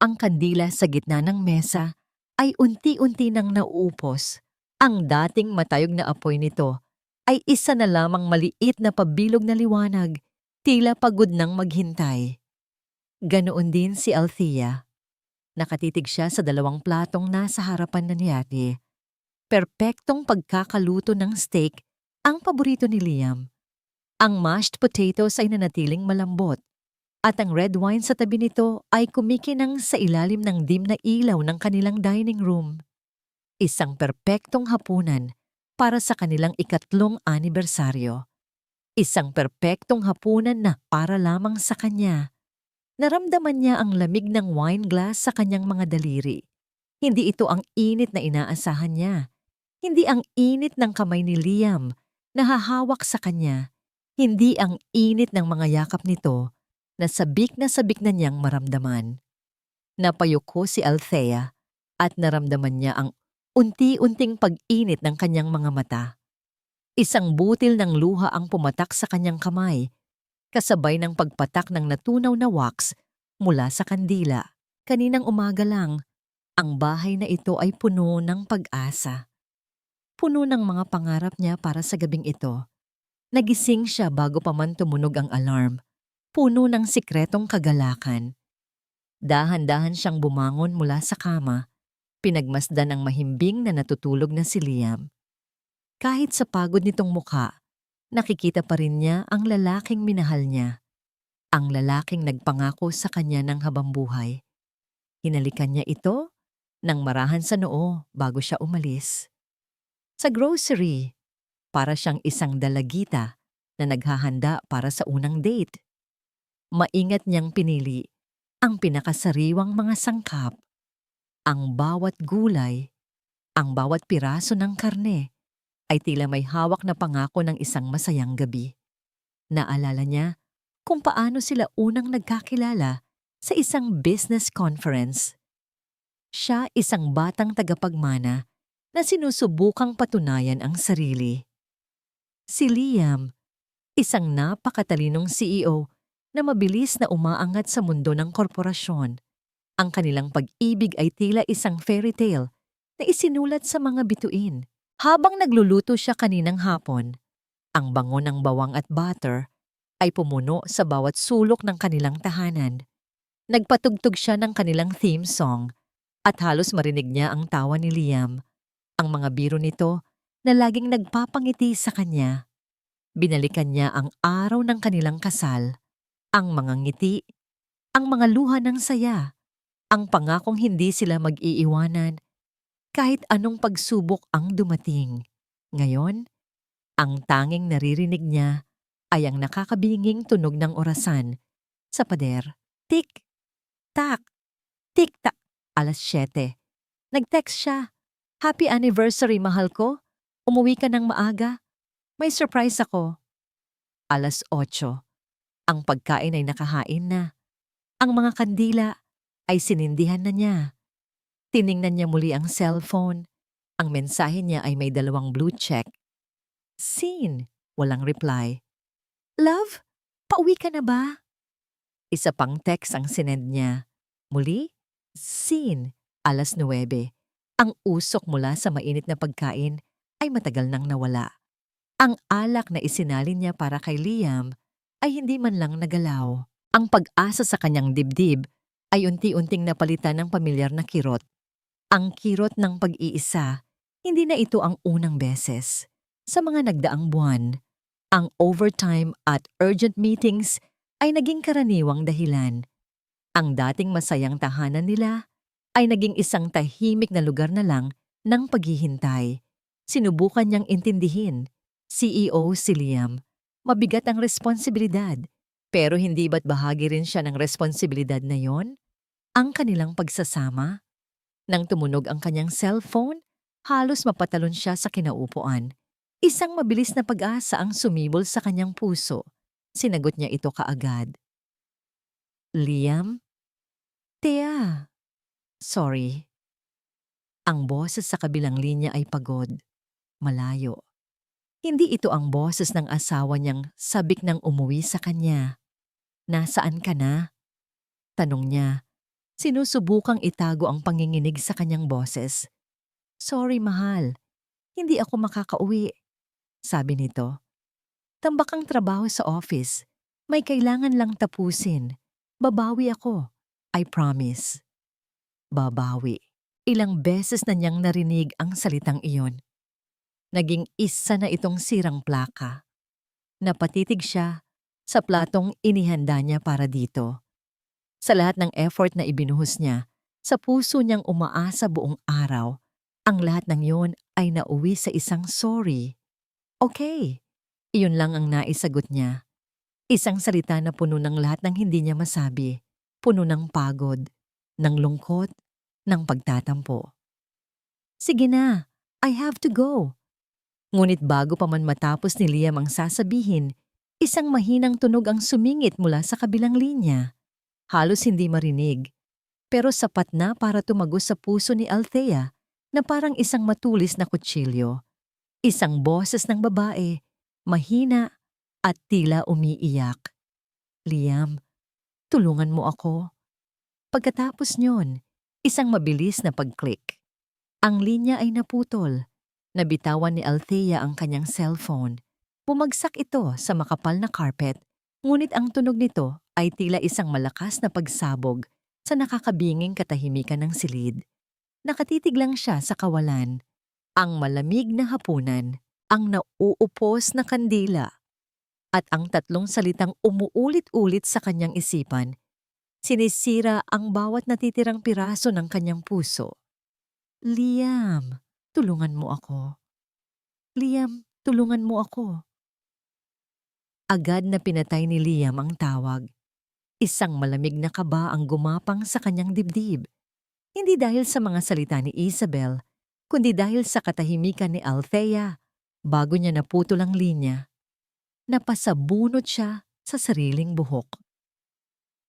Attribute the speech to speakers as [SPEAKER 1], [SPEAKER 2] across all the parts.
[SPEAKER 1] Ang kandila sa gitna ng mesa ay unti-unti nang nauupos. Ang dating matayog na apoy nito ay isa na lamang maliit na pabilog na liwanag, tila pagod nang maghintay. Ganoon din si Althea. Nakatitig siya sa dalawang platong nasa harapan na ni Ate. Perpektong pagkakaluto ng steak ang paborito ni Liam. Ang mashed potatoes ay nanatiling malambot at ang red wine sa tabi nito ay kumikinang sa ilalim ng dim na ilaw ng kanilang dining room. Isang perpektong hapunan para sa kanilang ikatlong anibersaryo. Isang perpektong hapunan na para lamang sa kanya. Naramdaman niya ang lamig ng wine glass sa kanyang mga daliri. Hindi ito ang init na inaasahan niya. Hindi ang init ng kamay ni Liam na hahawak sa kanya. Hindi ang init ng mga yakap nito na sabik na niyang maramdaman. Napayuko si Althea at naramdaman niya ang unti-unting pag-init ng kanyang mga mata. Isang butil ng luha ang pumatak sa kanyang kamay, kasabay ng pagpatak ng natunaw na wax mula sa kandila. Kaninang umaga lang, ang bahay na ito ay puno ng pag-asa. Puno ng mga pangarap niya para sa gabing ito. Nagising siya bago pa man tumunog ang alarm. Puno ng sikretong kagalakan. Dahan-dahan siyang bumangon mula sa kama, pinagmasdan ang mahimbing na natutulog na si Liam. Kahit sa pagod nitong mukha, nakikita pa rin niya ang lalaking minahal niya. Ang lalaking nagpangako sa kanya ng habambuhay. Hinalikan niya ito nang marahan sa noo bago siya umalis. Sa grocery, para siyang isang dalagita na naghahanda para sa unang date. Maingat niyang pinili ang pinakasariwang mga sangkap, ang bawat gulay, ang bawat piraso ng karne ay tila may hawak na pangako ng isang masayang gabi. Naalala niya kung paano sila unang nagkakilala sa isang business conference. Siya isang batang tagapagmana na sinusubukang patunayan ang sarili. Si Liam, isang napakatalinong CEO na mabilis na umaangat sa mundo ng korporasyon. Ang kanilang pag-ibig ay tila isang fairy tale na isinulat sa mga bituin. Habang nagluluto siya kaninang hapon, ang bango ng bawang at butter ay pumuno sa bawat sulok ng kanilang tahanan. Nagpatugtog siya ng kanilang theme song at halos marinig niya ang tawa ni Liam, ang mga biro nito na laging nagpapangiti sa kanya. Binalikan niya ang araw ng kanilang kasal, ang mga ngiti, ang mga luha ng saya, ang pangakong hindi sila mag-iiwanan kahit anong pagsubok ang dumating. Ngayon, ang tanging naririnig niya ay ang nakakabinging tunog ng orasan sa pader. Tik, tak, tik, tak. 7:00. Nag-text siya. Happy anniversary, mahal ko. Umuwi ka ng maaga. May surprise ako. 8:00. Ang pagkain ay nakahain na. Ang mga kandila ay sinindihan na niya. Tiningnan niya muli ang cellphone. Ang mensahe niya ay may 2 blue check. Seen. Walang reply. Love, pauwi ka na ba? Isa pang text ang sinend niya. Muli, seen. 9:00. Ang usok mula sa mainit na pagkain ay matagal nang nawala. Ang alak na isinalin niya para kay Liam ay hindi man lang nagalaw. Ang pag-asa sa kanyang dibdib ay unti-unting napalitan ng pamilyar na kirot. Ang kirot ng pag-iisa, hindi na ito ang unang beses. Sa mga nagdaang buwan, ang overtime at urgent meetings ay naging karaniwang dahilan. Ang dating masayang tahanan nila ay naging isang tahimik na lugar na lang ng paghihintay. Sinubukan niyang intindihin. CEO si Liam. Mabigat ang responsibilidad. Pero hindi ba't bahagi rin siya ng responsibilidad na yon? Ang kanilang pagsasama? Nang tumunog ang kanyang cellphone, halos mapatalon siya sa kinaupuan. Isang mabilis na pag-asa ang sumibol sa kanyang puso. Sinagot niya ito kaagad. Liam? Thea. Sorry. Ang boses sa kabilang linya ay pagod. Malayo. Hindi ito ang boses ng asawa niyang sabik nang umuwi sa kanya. Nasaan ka na? Tanong niya. Sinusubukang itago ang panginginig sa kanyang boses. Sorry mahal, hindi ako makakauwi, sabi nito. Tambak ang trabaho sa office. May kailangan lang tapusin. Babawi ako. I promise. Babawi. Ilang beses na niyang narinig ang salitang iyon. Naging isa na itong sirang plaka. Napatitig siya sa platong inihanda niya para dito. Sa lahat ng effort na ibinuhos niya, sa puso niyang umaasa buong araw, ang lahat ng yon ay nauwi sa isang sorry. Okay. Iyon lang ang naisagot niya. Isang salita na puno ng lahat ng hindi niya masabi. Puno ng pagod, ng lungkot, ng pagtatampo. Sige na, I have to go. Ngunit bago pa man matapos ni Liam ang sasabihin, isang mahinang tunog ang sumingit mula sa kabilang linya. Halos hindi marinig, pero sapat na para tumagos sa puso ni Althea na parang isang matulis na kutsilyo. Isang boses ng babae, mahina at tila umiiyak. Liam, tulungan mo ako. Pagkatapos nyon, isang mabilis na pag-click. Ang linya ay naputol. Nabitawan ni Althea ang kanyang cellphone. Bumagsak ito sa makapal na carpet, ngunit ang tunog nito ay tila isang malakas na pagsabog sa nakakabinging katahimikan ng silid. Nakatitig lang siya sa kawalan. Ang malamig na hapunan, ang nauupos na kandila, at ang tatlong salitang umuulit-ulit sa kanyang isipan, sinisira ang bawat natitirang piraso ng kanyang puso. Liam, tulungan mo ako. Liam, tulungan mo ako. Agad na pinatay ni Liam ang tawag. Isang malamig na kaba ang gumapang sa kanyang dibdib. Hindi dahil sa mga salita ni Isabel, kundi dahil sa katahimikan ni Althea. Bago niya naputol ang linya, napasabunot siya sa sariling buhok.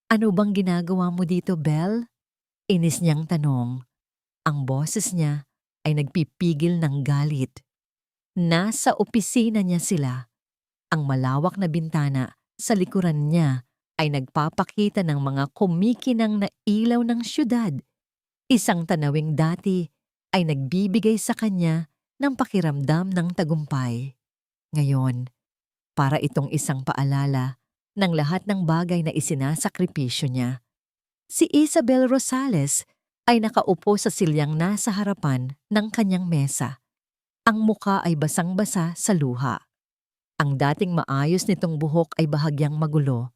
[SPEAKER 1] Ano bang ginagawa mo dito, Belle? Inis niyang tanong. Ang boses niya ay nagpipigil ng galit. Nasa opisina niya sila. Ang malawak na bintana sa likuran niya ay nagpapakita ng mga kumikinang na ilaw ng syudad. Isang tanawing dati ay nagbibigay sa kanya ng pakiramdam ng tagumpay. Ngayon, para itong isang paalala ng lahat ng bagay na isinasakripisyo niya. Si Isabel Rosales ay nakaupo sa silyang nasa harapan ng kanyang mesa. Ang muka ay basang-basa sa luha. Ang dating maayos nitong buhok ay bahagyang magulo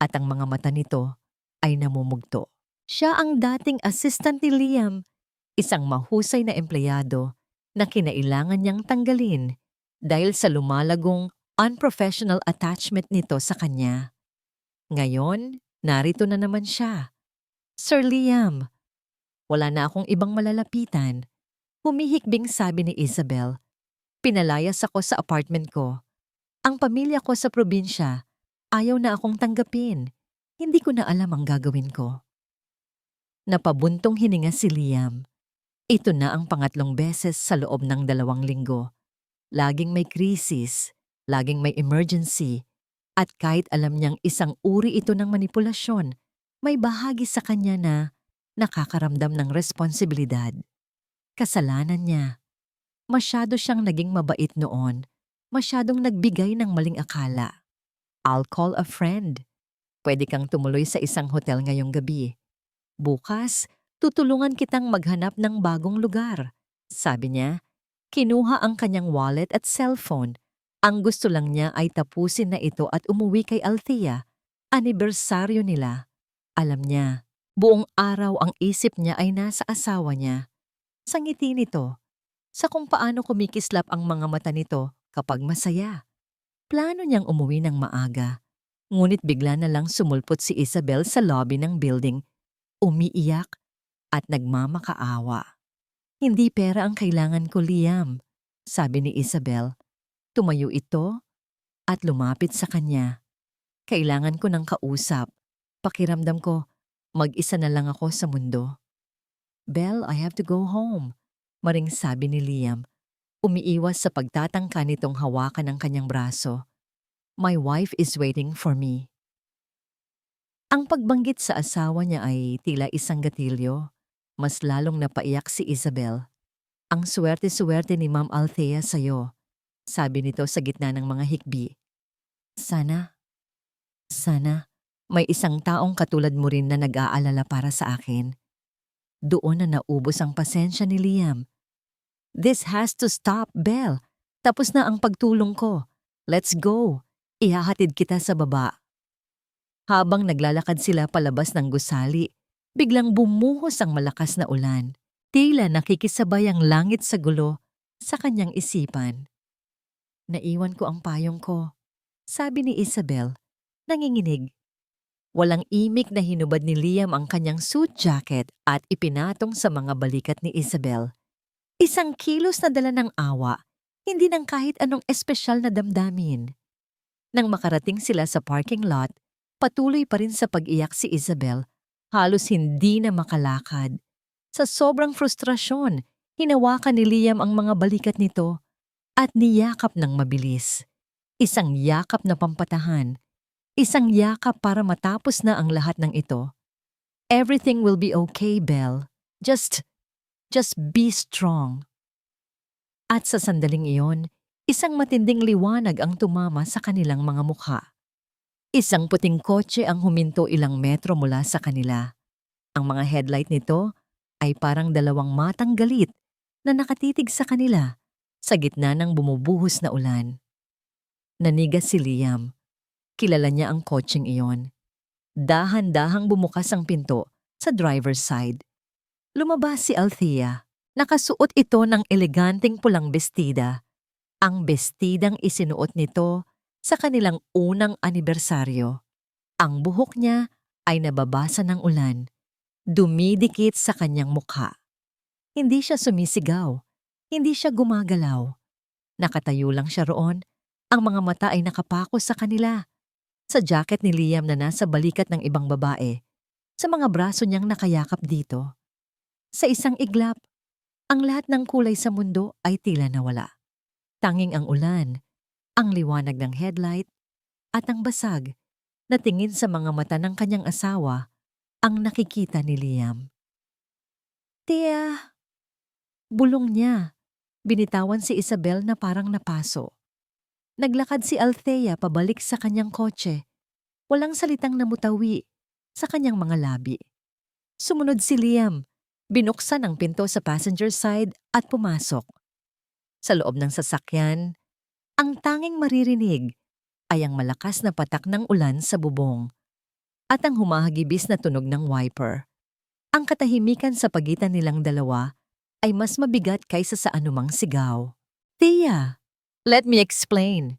[SPEAKER 1] at ang mga mata nito ay namumugto. Siya ang dating assistant ni Liam, isang mahusay na empleyado na kinailangan niyang tanggalin dahil sa lumalagong unprofessional attachment nito sa kanya. Ngayon, narito na naman siya. Sir Liam, wala na akong ibang malalapitan. Humihikbing sabi ni Isabel. Pinalayas ako sa apartment ko. Ang pamilya ko sa probinsya, ayaw na akong tanggapin. Hindi ko na alam ang gagawin ko. Napabuntong hininga si Liam. Ito na ang pangatlong beses sa loob ng 2 linggo. Laging may krisis, laging may emergency, at kahit alam niyang isang uri ito ng manipulasyon, may bahagi sa kanya na nakakaramdam ng responsibilidad. Kasalanan niya. Masyado siyang naging mabait noon. Masyadong nagbigay ng maling akala. I'll call a friend. Pwede kang tumuloy sa isang hotel ngayong gabi. Bukas, tutulungan kitang maghanap ng bagong lugar. Sabi niya, kinuha ang kanyang wallet at cellphone. Ang gusto lang niya ay tapusin na ito at umuwi kay Althea. Anibersaryo nila. Alam niya, buong araw ang isip niya ay nasa asawa niya. Sa ngiti nito, sa kung paano kumikislap ang mga mata nito kapag masaya. Plano niyang umuwi ng maaga. Ngunit bigla na lang sumulpot si Isabel sa lobby ng building, umiiyak at nagmamakaawa. Hindi pera ang kailangan ko, Liam, sabi ni Isabel. Tumayo ito at lumapit sa kanya. Kailangan ko ng kausap. Pakiramdam ko, mag-isa na lang ako sa mundo. Belle, I have to go home, maring sabi ni Liam. Umiiwas sa pagtatangka nitong hawakan ng kanyang braso. My wife is waiting for me. Ang pagbanggit sa asawa niya ay tila isang gatilyo. Mas lalong napaiyak si Isabel. Ang swerte-swerte ni Ma'am Althea sa'yo, sabi nito sa gitna ng mga hikbi. Sana, sana, may isang taong katulad mo rin na nag-aalala para sa akin. Doon na naubos ang pasensya ni Liam. This has to stop, Belle. Tapos na ang pagtulong ko. Let's go. Ihahatid kita sa baba. Habang naglalakad sila palabas ng gusali, biglang bumuhos ang malakas na ulan. Tila nakikisabay ang langit sa gulo sa kanyang isipan. Naiwan ko ang payong ko, sabi ni Isabel, nanginginig. Walang imik na hinubad ni Liam ang kanyang suit jacket at ipinatong sa mga balikat ni Isabel. Isang kilos na dala ng awa, hindi ng kahit anong espesyal na damdamin. Nang makarating sila sa parking lot, patuloy pa rin sa pag-iyak si Isabel, halos hindi na makalakad. Sa sobrang frustrasyon, hinawakan ni Liam ang mga balikat nito at niyakap ng mabilis. Isang yakap na pampatahan, isang yakap para matapos na ang lahat ng ito. Everything will be okay, Belle. Just be strong. At sa sandaling iyon, isang matinding liwanag ang tumama sa kanilang mga mukha. Isang puting kotse ang huminto ilang metro mula sa kanila. Ang mga headlight nito ay parang dalawang matang galit na nakatitig sa kanila sa gitna ng bumubuhos na ulan. Nanigas si Liam. Kilala niya ang kotseng iyon. Dahan-dahang bumukas ang pinto sa driver's side. Lumabas si Althea. Nakasuot ito ng eleganteng pulang bestida. Ang bestidang isinuot nito sa kanilang unang anibersaryo. Ang buhok niya ay nababasa ng ulan. Dumidikit sa kanyang mukha. Hindi siya sumisigaw. Hindi siya gumagalaw. Nakatayo lang siya roon. Ang mga mata ay nakapako sa kanila. Sa jacket ni Liam na nasa balikat ng ibang babae. Sa mga braso niyang nakayakap dito. Sa isang iglap, ang lahat ng kulay sa mundo ay tila nawala. Tanging ang ulan, ang liwanag ng headlight, at ang basag na tingin sa mga mata ng kanyang asawa ang nakikita ni Liam. Tia, bulong niya. Binitawan si Isabel na parang napaso. Naglakad si Althea pabalik sa kanyang kotse. Walang salitang namutawi sa kanyang mga labi. Sumunod si Liam. Binuksan ang pinto sa passenger side at pumasok. Sa loob ng sasakyan, ang tanging maririnig ay ang malakas na patak ng ulan sa bubong at ang humahagibis na tunog ng wiper. Ang katahimikan sa pagitan nilang dalawa ay mas mabigat kaysa sa anumang sigaw. Tia, let me explain.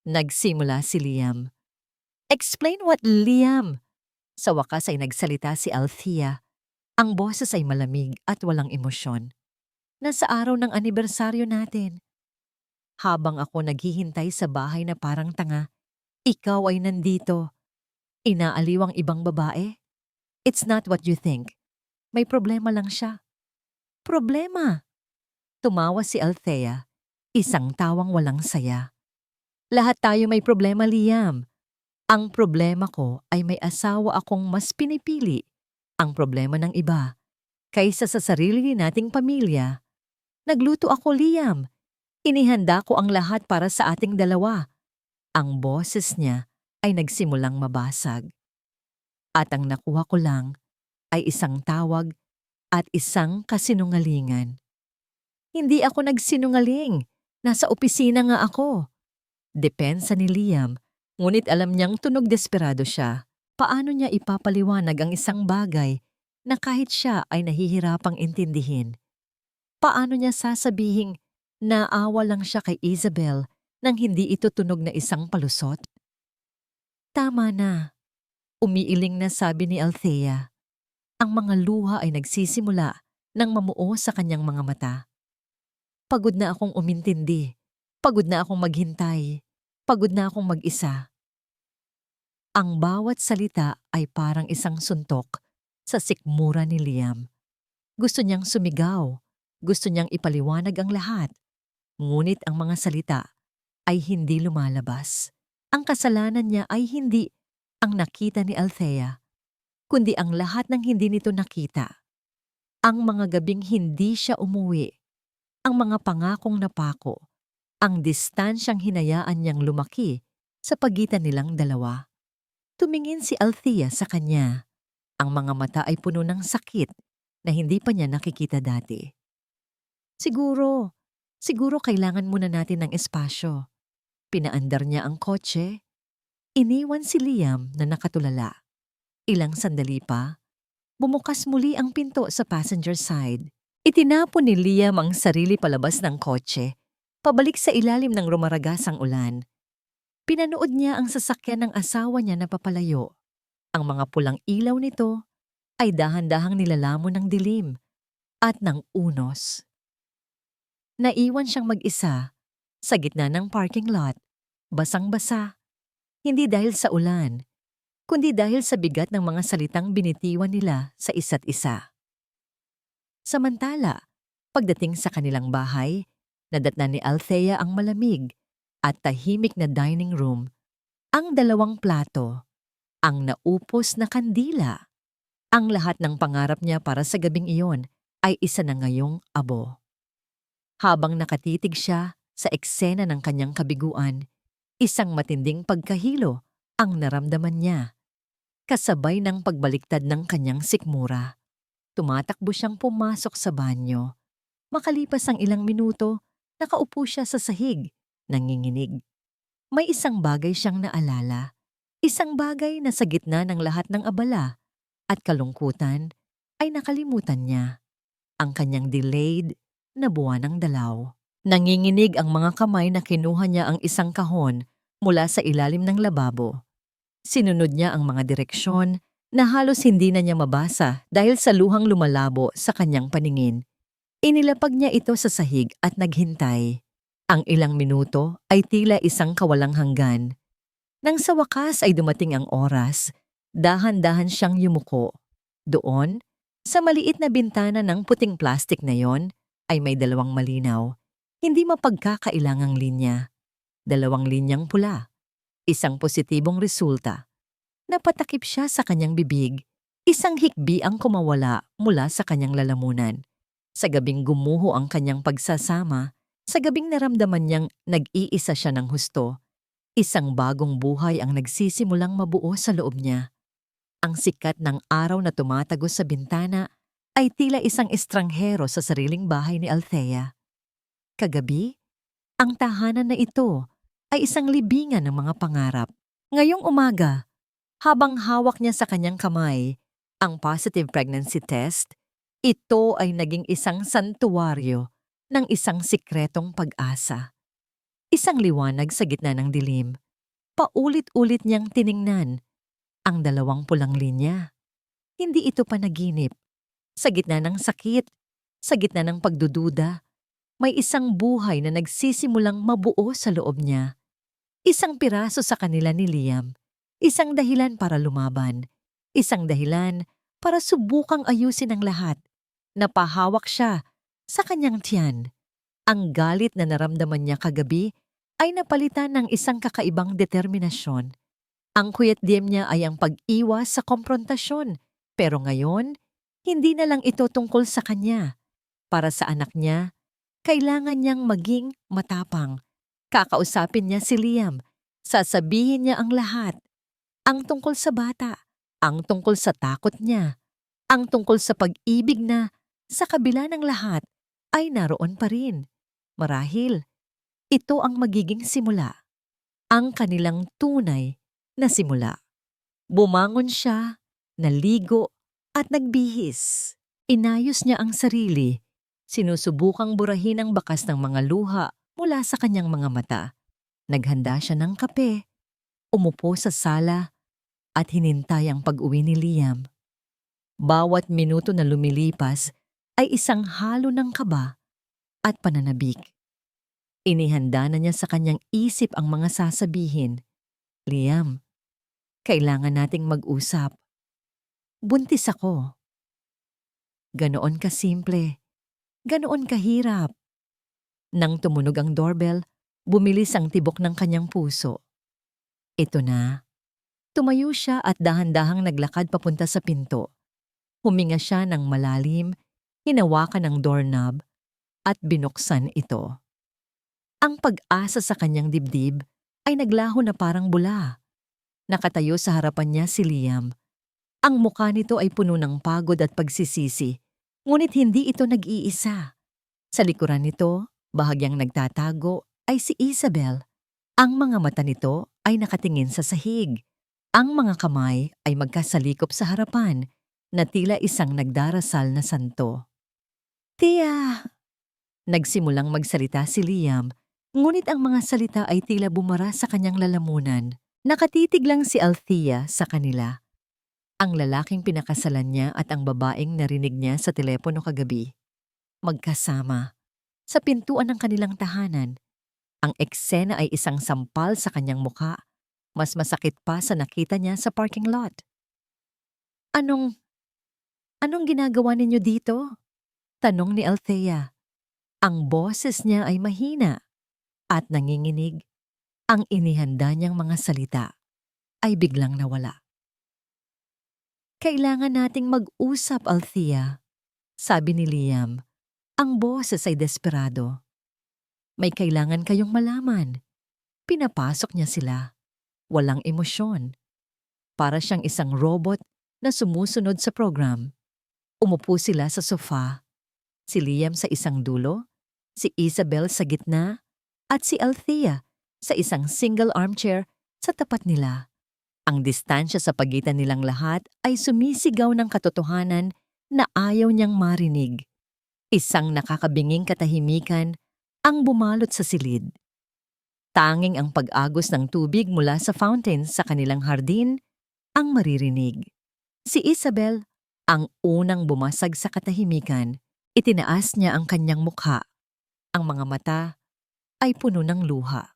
[SPEAKER 1] Nagsimula si Liam. Explain what, Liam? Sa wakas ay nagsalita si Althea. Ang boses ay malamig at walang emosyon. Nasa araw ng anibersaryo natin. Habang ako naghihintay sa bahay na parang tanga, ikaw ay nandito. Inaaliw ang ibang babae? It's not what you think. May problema lang siya. Problema? Tumawa si Althea, isang tawang walang saya. Lahat tayo may problema, Liam. Ang problema ko ay may asawa akong mas pinipili ang problema ng iba kaysa sa sarili nating pamilya. Nagluto ako, Liam. Inihanda ko ang lahat para sa ating dalawa. Ang boses niya ay nagsimulang mabasag. At ang nakuha ko lang ay isang tawag at isang kasinungalingan. Hindi ako nagsinungaling. Nasa opisina nga ako. Depensa ni Liam, ngunit alam niyang tunog desperado siya. Paano niya ipapaliwanag ang isang bagay na kahit siya ay nahihirapang intindihin? Paano niya sasabihing naawa lang siya kay Isabel nang hindi ito tunog na isang palusot? Tama na. Umiiling na sabi ni Althea. Ang mga luha ay nagsisimula nang mamuo sa kanyang mga mata. Pagod na akong umintindi. Pagod na akong maghintay. Pagod na akong mag-isa. Ang bawat salita ay parang isang suntok sa sikmura ni Liam. Gusto niyang sumigaw. Gusto niyang ipaliwanag ang lahat. Ngunit ang mga salita ay hindi lumalabas. Ang kasalanan niya ay hindi ang nakita ni Althea. kundi ang lahat ng hindi nito nakita. Ang mga gabing hindi siya umuwi, ang mga pangakong napako, ang distansyang hinayaan niyang lumaki sa pagitan nilang dalawa. Tumingin si Althea sa kanya. Ang mga mata ay puno ng sakit na hindi pa niya nakikita dati. Siguro kailangan muna natin ng espasyo. Pinaandar niya ang kotse. Iniwan si Liam na nakatulala. Ilang sandali pa, bumukas muli ang pinto sa passenger side. Itinapon ni Liam ang sarili palabas ng kotse, pabalik sa ilalim ng rumaragasang ulan. Pinanood niya ang sasakyan ng asawa niya na papalayo. Ang mga pulang ilaw nito ay dahan-dahang nilalamon ng dilim at ng unos. Naiwan siyang mag-isa sa gitna ng parking lot, basang-basa, hindi dahil sa ulan, kundi dahil sa bigat ng mga salitang binitiwan nila sa isa't isa. Samantala, pagdating sa kanilang bahay, nadatnan ni Althea ang malamig at tahimik na dining room, ang 2 plato, ang naupos na kandila. Ang lahat ng pangarap niya para sa gabing iyon ay isa na ngayong abo. Habang nakatitig siya sa eksena ng kanyang kabiguan, isang matinding pagkahilo ang naramdaman niya. Kasabay ng pagbaliktad ng kanyang sikmura, tumatakbo siyang pumasok sa banyo. Makalipas ang ilang minuto, nakaupo siya sa sahig, nanginginig. May isang bagay siyang naalala, isang bagay na sa gitna ng lahat ng abala at kalungkutan ay nakalimutan niya. Ang kanyang delayed na buwan ng dalaw. Nanginginig ang mga kamay na kinuha niya ang isang kahon mula sa ilalim ng lababo. Sinunod niya ang mga direksyon na halos hindi na niya mabasa dahil sa luhang lumalabo sa kanyang paningin. Inilapag niya ito sa sahig at naghintay. Ang ilang minuto ay tila isang kawalang hanggan. Nang sa wakas ay dumating ang oras, dahan-dahan siyang yumuko. Doon, sa maliit na bintana ng puting plastik na yon, ay may 2 malinaw, hindi mapagkakailangang linya. 2 linyang pula. Isang positibong resulta. Napatakip siya sa kanyang bibig. Isang hikbi ang kumawala mula sa kanyang lalamunan. Sa gabing gumuho ang kanyang pagsasama, sa gabing naramdaman niyang nag-iisa siya ng husto, isang bagong buhay ang nagsisimulang mabuo sa loob niya. Ang sikat ng araw na tumatagos sa bintana ay tila isang estranghero sa sariling bahay ni Althea. Kagabi, ang tahanan na ito ay isang libingan ng mga pangarap. Ngayong umaga, habang hawak niya sa kanyang kamay ang positive pregnancy test, ito ay naging isang santuwaryo ng isang sikretong pag-asa. Isang liwanag sa gitna ng dilim. Paulit-ulit niyang tiningnan ang 2 pulang linya. Hindi ito panaginip. Sa gitna ng sakit, sa gitna ng pagdududa, may isang buhay na nagsisimulang mabuo sa loob niya. Isang piraso sa kanila ni Liam. Isang dahilan para lumaban. Isang dahilan para subukang ayusin ang lahat. Napahawak siya sa kanyang tiyan. Ang galit na naramdaman niya kagabi ay napalitan ng isang kakaibang determinasyon. Ang kuyat-diem niya ay ang pag-iwas sa komprontasyon. Pero ngayon, hindi na lang ito tungkol sa kanya. Para sa anak niya, kailangan niyang maging matapang. Kakausapin niya si Liam. Sasabihin niya ang lahat. Ang tungkol sa bata, ang tungkol sa takot niya, ang tungkol sa pag-ibig na, sa kabila ng lahat, ay naroon pa rin. Marahil, ito ang magiging simula. Ang kanilang tunay na simula. Bumangon siya, naligo, at nagbihis. Inayos niya ang sarili. Sinusubukang burahin ang bakas ng mga luha mula sa kanyang mga mata. Naghanda siya ng kape, umupo sa sala, at hinintay ang pag-uwi ni Liam. Bawat minuto na lumilipas ay isang halo ng kaba at pananabik. Inihanda na niya sa kanyang isip ang mga sasabihin. Liam, kailangan nating mag-usap. Buntis ako. Ganoon kasimple. Ganoon kahirap. Nang tumunog ang doorbell, bumilis ang tibok ng kanyang puso. Ito na. Tumayo siya at dahan-dahang naglakad papunta sa pinto. Huminga siya ng malalim, hinawakan ang doorknob at binuksan ito. Ang pag-asa sa kanyang dibdib ay naglaho na parang bula. Nakatayo sa harapan niya si Liam. Ang mukha nito ay puno ng pagod at pagsisisi, ngunit hindi ito nag-iisa. Sa likuran nito, bahagyang nagtatago, ay si Isabel. Ang mga mata nito ay nakatingin sa sahig. Ang mga kamay ay magkasalikop sa harapan na tila isang nagdarasal na santo. "Tia!" Nagsimulang magsalita si Liam, ngunit ang mga salita ay tila bumara sa kanyang lalamunan. Nakatitig lang si Althea sa kanila. Ang lalaking pinakasalan niya at ang babaeng narinig niya sa telepono kagabi. Magkasama. Sa pintuan ng kanilang tahanan. Ang eksena ay isang sampal sa kanyang mukha. Mas masakit pa sa nakita niya sa parking lot. Anong ginagawa ninyo dito?" Tanong ni Althea. Ang boses niya ay mahina at nanginginig. Ang inihanda niyang mga salita ay biglang nawala. "Kailangan nating mag-usap, Althea," sabi ni Liam. Ang boses ay desperado. "May kailangan kayong malaman." Pinapasok niya sila. Walang emosyon. Para siyang isang robot na sumusunod sa program. Umupo sila sa sofa. Si Liam sa isang dulo, si Isabel sa gitna, at si Althea sa isang single armchair sa tapat nila. Ang distansya sa pagitan nilang lahat ay sumisigaw ng katotohanan na ayaw niyang marinig. Isang nakakabinging katahimikan ang bumalot sa silid. Tanging ang pag-agos ng tubig mula sa fountain sa kanilang hardin ang maririnig. Si Isabel, ang unang bumasag sa katahimikan, itinaas niya ang kanyang mukha. Ang mga mata ay puno ng luha.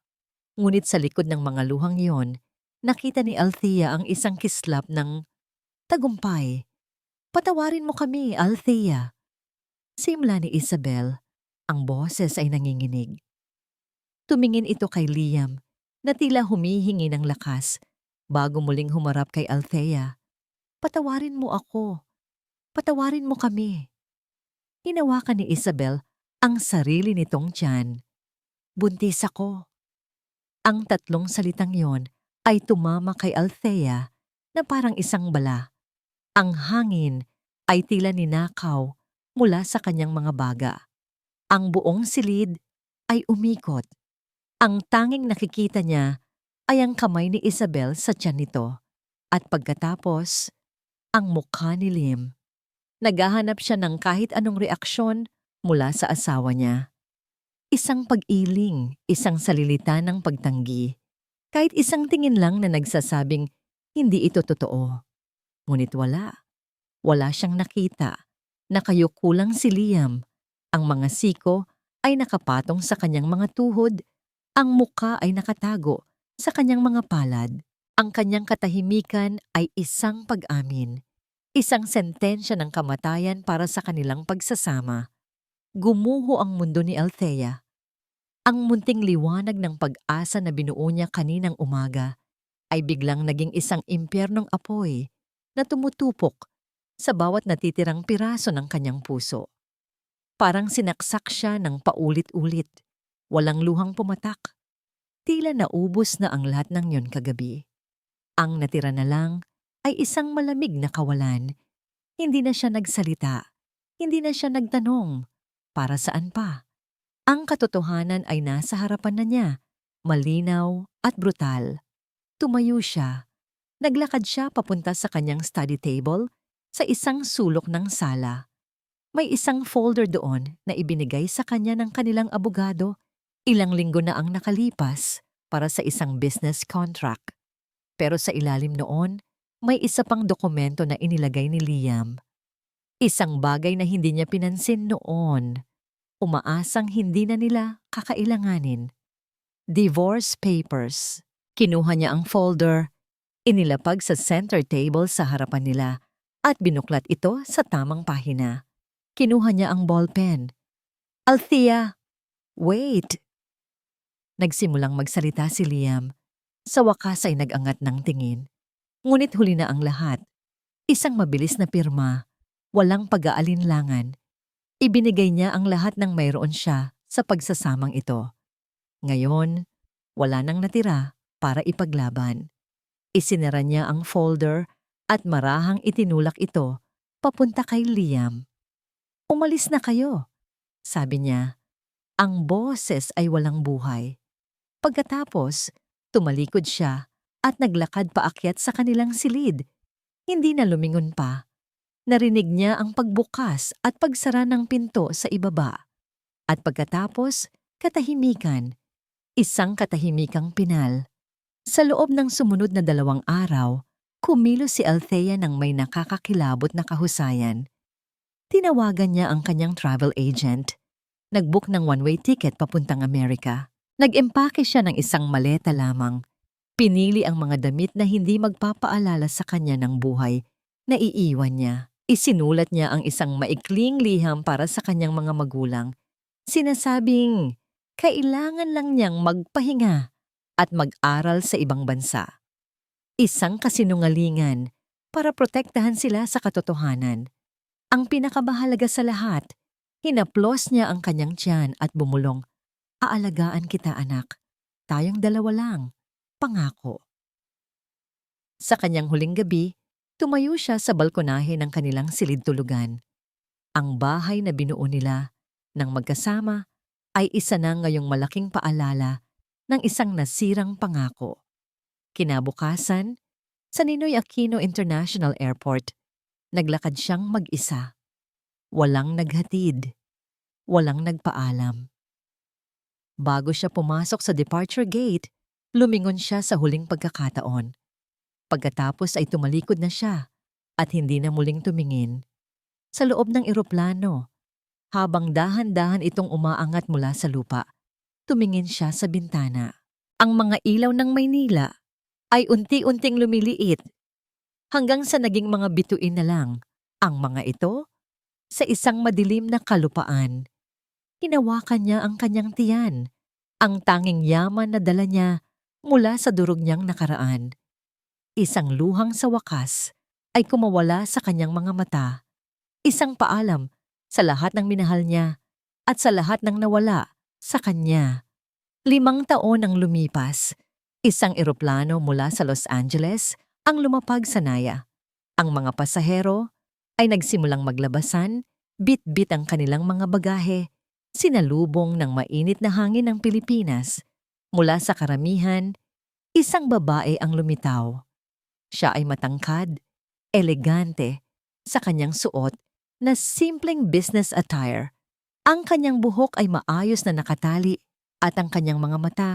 [SPEAKER 1] Ngunit sa likod ng mga luhang iyon, nakita ni Althea ang isang kislap ng tagumpay. "Patawarin mo kami, Althea." Simula ni Isabel, ang boses ay nanginginig. Tumingin ito kay Liam na tila humihingi ng lakas bago muling humarap kay Althea. "Patawarin mo ako. Patawarin mo kami." Hinawakan ni Isabel ang sarili nitong tiyan. "Buntis ako." Ang tatlong salitang yon ay tumama kay Althea na parang isang bala. Ang hangin ay tila ninakaw mula sa kanyang mga baga. Ang buong silid ay umikot. Ang tanging nakikita niya ay ang kamay ni Isabel sa tiyan nito. At pagkatapos, ang mukha ni Liam. Naghahanap siya ng kahit anong reaksyon mula sa asawa niya. Isang pag-iling, isang salilita ng pagtanggi. Kahit isang tingin lang na nagsasabing hindi ito totoo. Ngunit wala. Wala siyang nakita. Nakayukulang si Liam. Ang mga siko ay nakapatong sa kanyang mga tuhod. Ang mukha ay nakatago sa kanyang mga palad. Ang kanyang katahimikan ay isang pag-amin. Isang sentensya ng kamatayan para sa kanilang pagsasama. Gumuho ang mundo ni Althea. Ang munting liwanag ng pag-asa na binuo niya kaninang umaga ay biglang naging isang impyernong apoy na tumutupok sa bawat natitirang piraso ng kanyang puso. Parang sinaksak siya ng paulit-ulit. Walang luhang pumatak. Tila naubos na ang lahat ng yon kagabi. Ang natira na lang ay isang malamig na kawalan. Hindi na siya nagsalita. Hindi na siya nagtanong. Para saan pa? Ang katotohanan ay nasa harapan na niya. Malinaw at brutal. Tumayo siya. Naglakad siya papunta sa kanyang study table sa isang sulok ng sala. May isang folder doon na ibinigay sa kanya ng kanilang abogado. Ilang linggo na ang nakalipas para sa isang business contract. Pero sa ilalim noon, may isa pang dokumento na inilagay ni Liam. Isang bagay na hindi niya pinansin noon. Umaasang hindi na nila kakailanganin. Divorce papers. Kinuha niya ang folder, inilapag sa center table sa harapan nila at binuklat ito sa tamang pahina. Kinuha niya ang ballpen. "Althea, wait!" Nagsimulang magsalita si Liam. Sa wakas ay nag-angat ng tingin. Ngunit huli na ang lahat. Isang mabilis na pirma, walang pag-aalinlangan. Ibinigay niya ang lahat ng mayroon siya sa pagsasamang ito. Ngayon, wala nang natira para ipaglaban. Isinara niya ang folder at marahang itinulak ito papunta kay Liam. "Umalis na kayo," sabi niya. Ang boses ay walang buhay. Pagkatapos, tumalikod siya at naglakad paakyat sa kanilang silid. Hindi na lumingon pa. Narinig niya ang pagbukas at pagsara ng pinto sa ibaba. At pagkatapos, katahimikan. Isang katahimikang pinal. Sa loob ng sumunod na 2 araw, kumilos si Althea ng may nakakakilabot na kahusayan. Tinawagan niya ang kanyang travel agent. Nag-book ng one-way ticket papuntang Amerika. Nag-empake siya ng isang maleta lamang. Pinili ang mga damit na hindi magpapaalala sa kanya ng buhay na iiwan niya. Isinulat niya ang isang maikling liham para sa kanyang mga magulang. Sinasabing, kailangan lang niyang magpahinga at mag-aral sa ibang bansa. Isang kasinungalingan para protektahan sila sa katotohanan. Ang pinakamahalaga sa lahat, hinaplos niya ang kanyang tiyan at bumulong, "Aalagaan kita, anak. Tayong 2 lang. Pangako." Sa kanyang huling gabi, tumayo siya sa balkonahe ng kanilang silid-tulugan. Ang bahay na binuo nila ng magkasama ay isa na ngayong malaking paalala ng isang nasirang pangako. Kinabukasan, sa Ninoy Aquino International Airport, naglakad siyang mag-isa. Walang naghatid. Walang nagpaalam. Bago siya pumasok sa departure gate, lumingon siya sa huling pagkakataon. Pagkatapos ay tumalikod na siya at hindi na muling tumingin. Sa loob ng eroplano, habang dahan-dahan itong umaangat mula sa lupa, tumingin siya sa bintana. Ang mga ilaw ng Maynila ay unti-unting lumiliit hanggang sa naging mga bituin na lang ang mga ito sa isang madilim na kalupaan. Hinawakan niya ang kanyang tiyan, ang tanging yaman na dala niya mula sa durog niyang nakaraan. Isang luhang sa wakas ay kumawala sa kanyang mga mata. Isang paalam sa lahat ng minahal niya at sa lahat ng nawala sa kanya. 5 taon ang lumipas. Isang eroplano mula sa Los Angeles ang lumapag sa Naya. Ang mga pasahero ay nagsimulang maglabasan, bit-bit ang kanilang mga bagahe, sinalubong ng mainit na hangin ng Pilipinas. Mula sa karamihan, isang babae ang lumitaw. Siya ay matangkad, elegante, sa kanyang suot na simpleng business attire. Ang kanyang buhok ay maayos na nakatali at ang kanyang mga mata,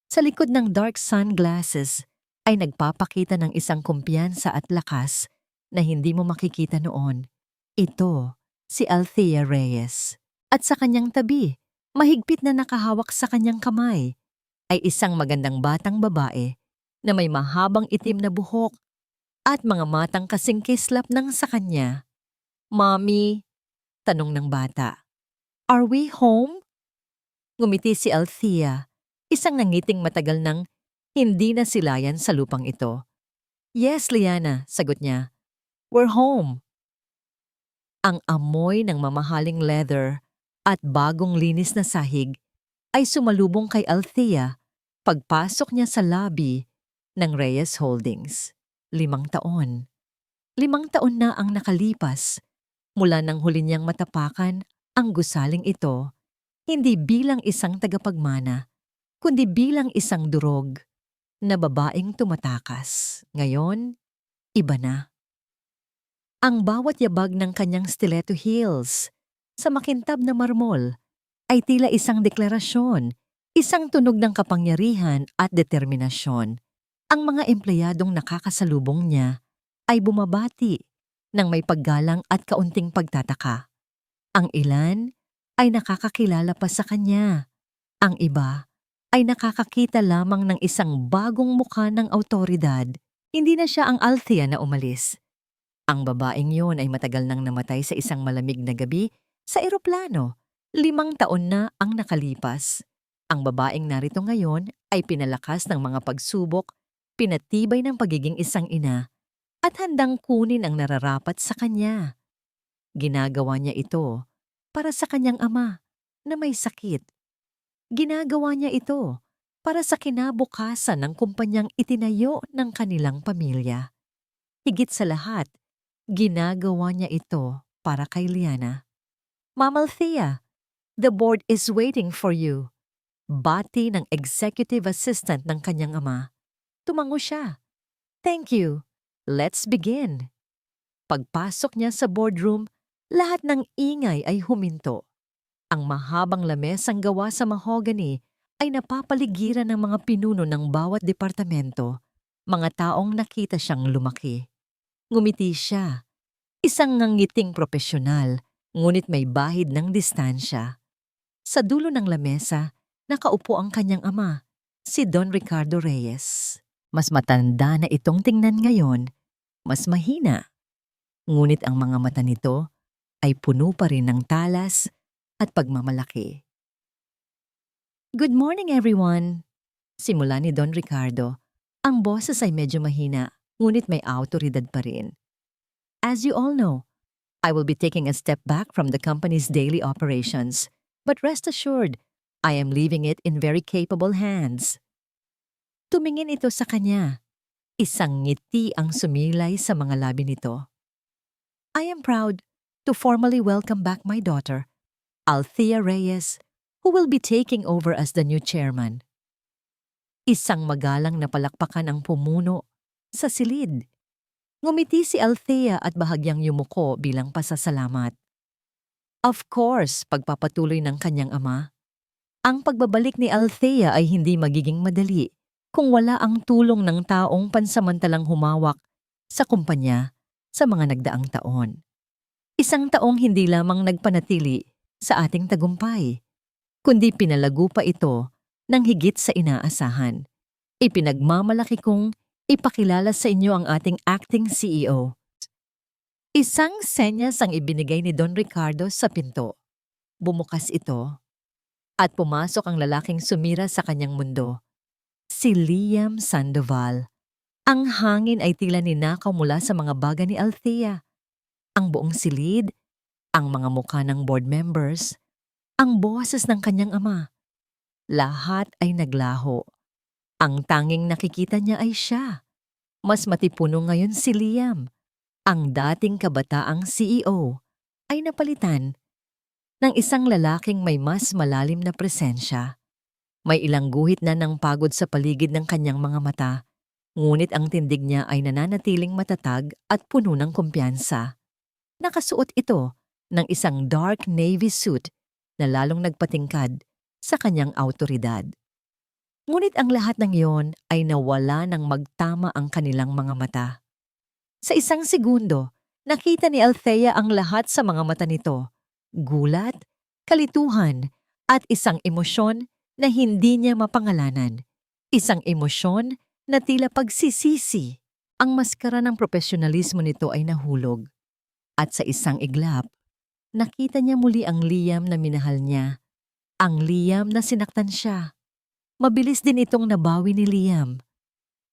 [SPEAKER 1] sa likod ng dark sunglasses, ay nagpapakita ng isang kumpiyansa at lakas na hindi mo makikita noon. Ito, si Althea Reyes. At sa kanyang tabi, mahigpit na nakahawak sa kanyang kamay, ay isang magandang batang babae na may mahabang itim na buhok at mga matang kasing kislap ng sa kanya. "Mommy," tanong ng bata, "are we home?" Ngumiti si Althea, isang nangiting matagal nang hindi na silayan sa lupang ito. "Yes, Liana," sagot niya. "We're home." Ang amoy ng mamahaling leather at bagong linis na sahig ay sumalubong kay Althea pagpasok niya sa lobby ng Reyes Holdings. 5 taon. 5 taon na ang nakalipas mula nang huli niyang matapakan ang gusaling ito, hindi bilang isang tagapagmana, kundi bilang isang durog na babaeng tumatakas. Ngayon, iba na. Ang bawat yabag ng kanyang stiletto heels sa makintab na marmol ay tila isang deklarasyon, isang tunog ng kapangyarihan at determinasyon. Ang mga empleyadong nakakasalubong niya ay bumabati ng may paggalang at kaunting pagtataka. Ang ilan ay nakakakilala pa sa kanya. Ang iba ay nakakakita lamang ng isang bagong mukha ng awtoridad. Hindi na siya ang Althea na umalis. Ang babaeng yon ay matagal nang namatay sa isang malamig na gabi sa eroplano. 5 taon na ang nakalipas. Ang babaeng narito ngayon ay pinalakas ng mga pagsubok pinatibay ng pagiging isang ina at handang kunin ang nararapat sa kanya. Ginagawa niya ito para sa kanyang ama na may sakit. Ginagawa niya ito para sa kinabukasan ng kumpanyang itinayo ng kanilang pamilya. Higit sa lahat, ginagawa niya ito para kay Liana. Ma'am Althea, the board is waiting for you. Bati ng executive assistant ng kanyang ama. Tumango siya. Thank you. Let's begin. Pagpasok niya sa boardroom, lahat ng ingay ay huminto. Ang mahabang lamesang gawa sa mahogany ay napapaligiran ng mga pinuno ng bawat departamento, mga taong nakita siyang lumaki. Ngumiti siya. Isang ngangiting propesyonal, ngunit may bahid ng distansya. Sa dulo ng lamesa, nakaupo ang kanyang ama, si Don Ricardo Reyes. Mas matanda na itong tingnan ngayon, mas mahina. Ngunit ang mga mata nito ay puno pa rin ng talas at pagmamalaki. Good morning, everyone! Simula ni Don Ricardo. Ang boses ay medyo mahina, ngunit may awtoridad pa rin. As you all know, I will be taking a step back from the company's daily operations, but rest assured, I am leaving it in very capable hands. Tumingin ito sa kanya. Isang ngiti ang sumilay sa mga labi nito. I am proud to formally welcome back my daughter, Althea Reyes, who will be taking over as the new chairman. Isang magalang na palakpakan ang pumuno sa silid. Ngumiti si Althea at bahagyang yumuko bilang pasasalamat. Of course, pagpapatuloy ng kanyang ama, ang pagbabalik ni Althea ay hindi magiging madali kung wala ang tulong ng taong pansamantalang humawak sa kumpanya sa mga nagdaang taon. Isang taong hindi lamang nagpanatili sa ating tagumpay, kundi pinalago pa ito ng higit sa inaasahan. Ipinagmamalaki kong ipakilala sa inyo ang ating acting CEO. Isang senyas ang ibinigay ni Don Ricardo sa pinto. Bumukas ito at pumasok ang lalaking sumira sa kanyang mundo. Si Liam Sandoval. Ang hangin ay tila ninakaw mula sa mga baga ni Althea. Ang buong silid, ang mga mukha ng board members, ang boses ng kanyang ama. Lahat ay naglaho. Ang tanging nakikita niya ay siya. Mas matipuno ngayon si Liam. Ang dating kabataang CEO ay napalitan ng isang lalaking may mas malalim na presensya. May ilang guhit na ng pagod sa paligid ng kanyang mga mata, ngunit ang tindig niya ay nananatiling matatag at puno ng kumpiyansa. Nakasuot ito ng isang dark navy suit na lalong nagpatingkad sa kanyang awtoridad. Ngunit ang lahat ng iyon ay nawala nang magtama ang kanilang mga mata. Sa isang segundo, nakita ni Althea ang lahat sa mga mata nito. Gulat, kalituhan, at isang emosyon na hindi niya mapangalanan. Isang emosyon na tila pagsisisi. Ang maskara ng profesionalismo nito ay nahulog. At sa isang iglap, nakita niya muli ang Liam na minahal niya. Ang Liam na sinaktan siya. Mabilis din itong nabawi ni Liam.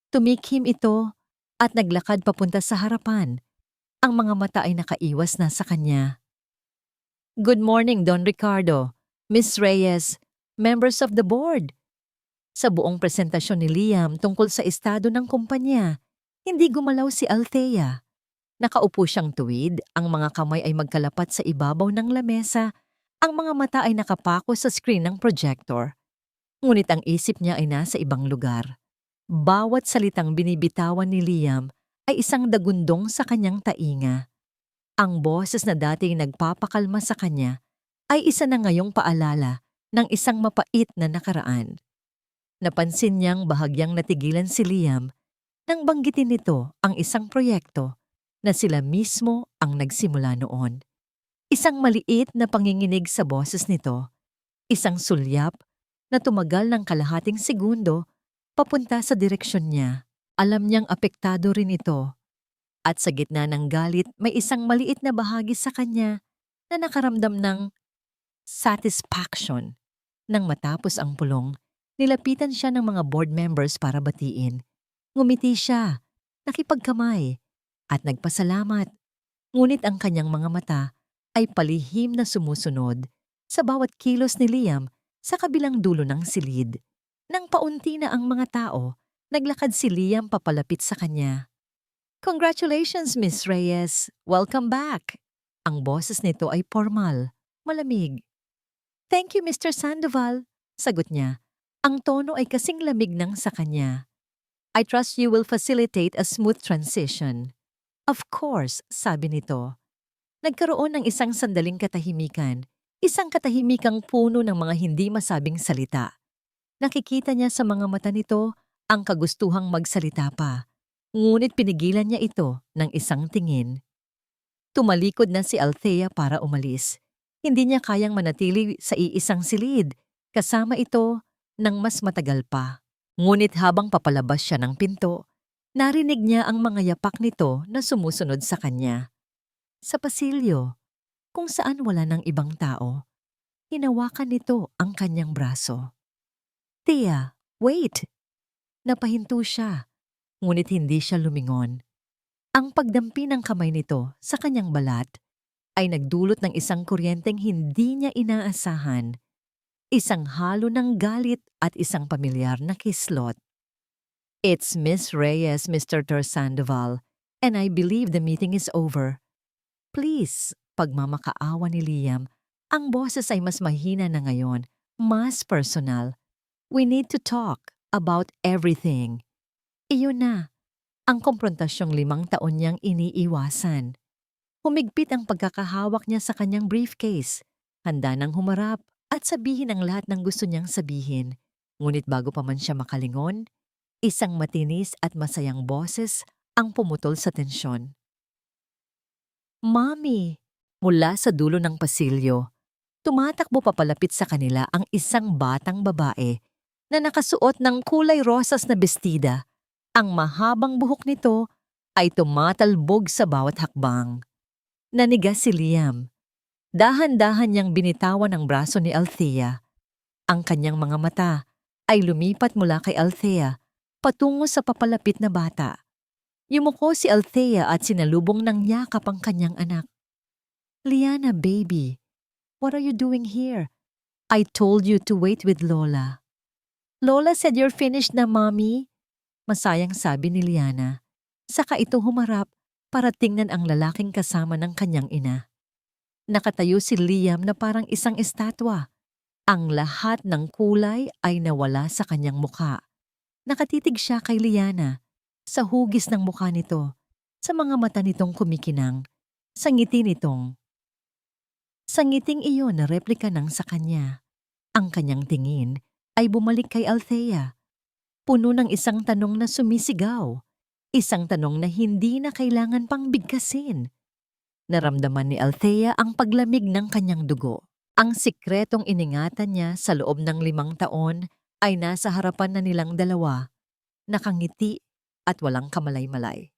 [SPEAKER 1] Tumikhim ito at naglakad papunta sa harapan. Ang mga mata ay nakaiwas na sa kanya. Good morning, Don Ricardo, Miss Reyes, members of the board. Sa buong presentasyon ni Liam tungkol sa estado ng kumpanya, hindi gumalaw si Althea. Nakaupo siyang tuwid, ang mga kamay ay magkalapat sa ibabaw ng lamesa, ang mga mata ay nakapako sa screen ng projector. Ngunit ang isip niya ay nasa ibang lugar. Bawat salitang binibitawan ni Liam ay isang dagundong sa kanyang tainga. Ang boses na dati nagpapakalma sa kanya ay isa na ngayong paalala ng isang mapait na nakaraan. Napansin niyang bahagyang natigilan si Liam nang banggitin nito ang isang proyekto na sila mismo ang nagsimula noon. Isang maliit na panginginig sa boses nito, isang sulyap na tumagal ng kalahating segundo papunta sa direksyon niya. Alam niyang apektado rin ito. At sa gitna ng galit, may isang maliit na bahagi sa kanya na nakaramdam ng satisfaction. Nang matapos ang pulong, nilapitan siya ng mga board members para batiin. Ngumiti siya, nakipagkamay, at nagpasalamat. Ngunit ang kanyang mga mata ay palihim na sumusunod sa bawat kilos ni Liam sa kabilang dulo ng silid. Nang paunti na ang mga tao, naglakad si Liam papalapit sa kanya. Congratulations, Miss Reyes. Welcome back. Ang boses nito ay formal, malamig. Thank you, Mr. Sandoval. Sagot niya. Ang tono ay kasing lamig ng sa kanya. I trust you will facilitate a smooth transition. Of course, sabi nito. Nagkaroon ng isang sandaling katahimikan, isang katahimikang puno ng mga hindi masabing salita. Nakikita niya sa mga mata nito ang kagustuhang magsalita pa, ngunit pinigilan niya ito ng isang tingin. Tumalikod na si Althea para umalis. Hindi niya kayang manatili sa iisang silid, kasama ito ng mas matagal pa. Ngunit habang papalabas siya ng pinto, narinig niya ang mga yapak nito na sumusunod sa kanya. Sa pasilyo, kung saan wala ng ibang tao, hinawakan nito ang kanyang braso. Tia, wait! Napahinto siya, ngunit hindi siya lumingon. Ang pagdampi ng kamay nito sa kanyang balat ay nagdulot ng isang kuryenteng hindi niya inaasahan, isang halo ng galit at isang pamilyar na kislot. It's Miss Reyes, Mr. Sandoval, and I believe the meeting is over. Please, pagmamakaawa ni Liam, ang boses ay mas mahina na ngayon, mas personal. We need to talk about everything. Iyon na, ang komprontasyong 5 taon niyang iniiwasan. Humigpit ang pagkakahawak niya sa kanyang briefcase, handa nang humarap at sabihin ang lahat ng gusto niyang sabihin. Ngunit bago pa man siya makalingon, isang matinis at masayang boses ang pumutol sa tensyon. Mommy! Mula sa dulo ng pasilyo, tumatakbo papalapit sa kanila ang isang batang babae na nakasuot ng kulay rosas na bestida. Ang mahabang buhok nito ay tumatalbog sa bawat hakbang. Nanigas si Liam. Dahan-dahan niyang binitawan ang braso ni Althea. Ang kanyang mga mata ay lumipat mula kay Althea patungo sa papalapit na bata. Yumuko si Althea at sinalubong ng yakap ang kanyang anak. Liana, baby, what are you doing here? I told you to wait with Lola. Lola said you're finished na, Mommy. Masayang sabi ni Liana. Saka ito humarap para tingnan ang lalaking kasama ng kanyang ina. Nakatayo si Liam na parang isang estatwa. Ang lahat ng kulay ay nawala sa kanyang mukha. Nakatitig siya kay Liana, sa hugis ng mukha nito, sa mga mata nitong kumikinang, sa ngiti nitong. Sa ngiting iyon na replika ng sa kanya. Ang kanyang tingin ay bumalik kay Althea. Puno ng isang tanong na sumisigaw, isang tanong na hindi na kailangan pang bigkasin. Naramdaman ni Althea ang paglamig ng kanyang dugo. Ang sikretong iningatan niya sa loob ng 5 taon ay nasa harapan na nilang dalawa, nakangiti at walang kamalay-malay.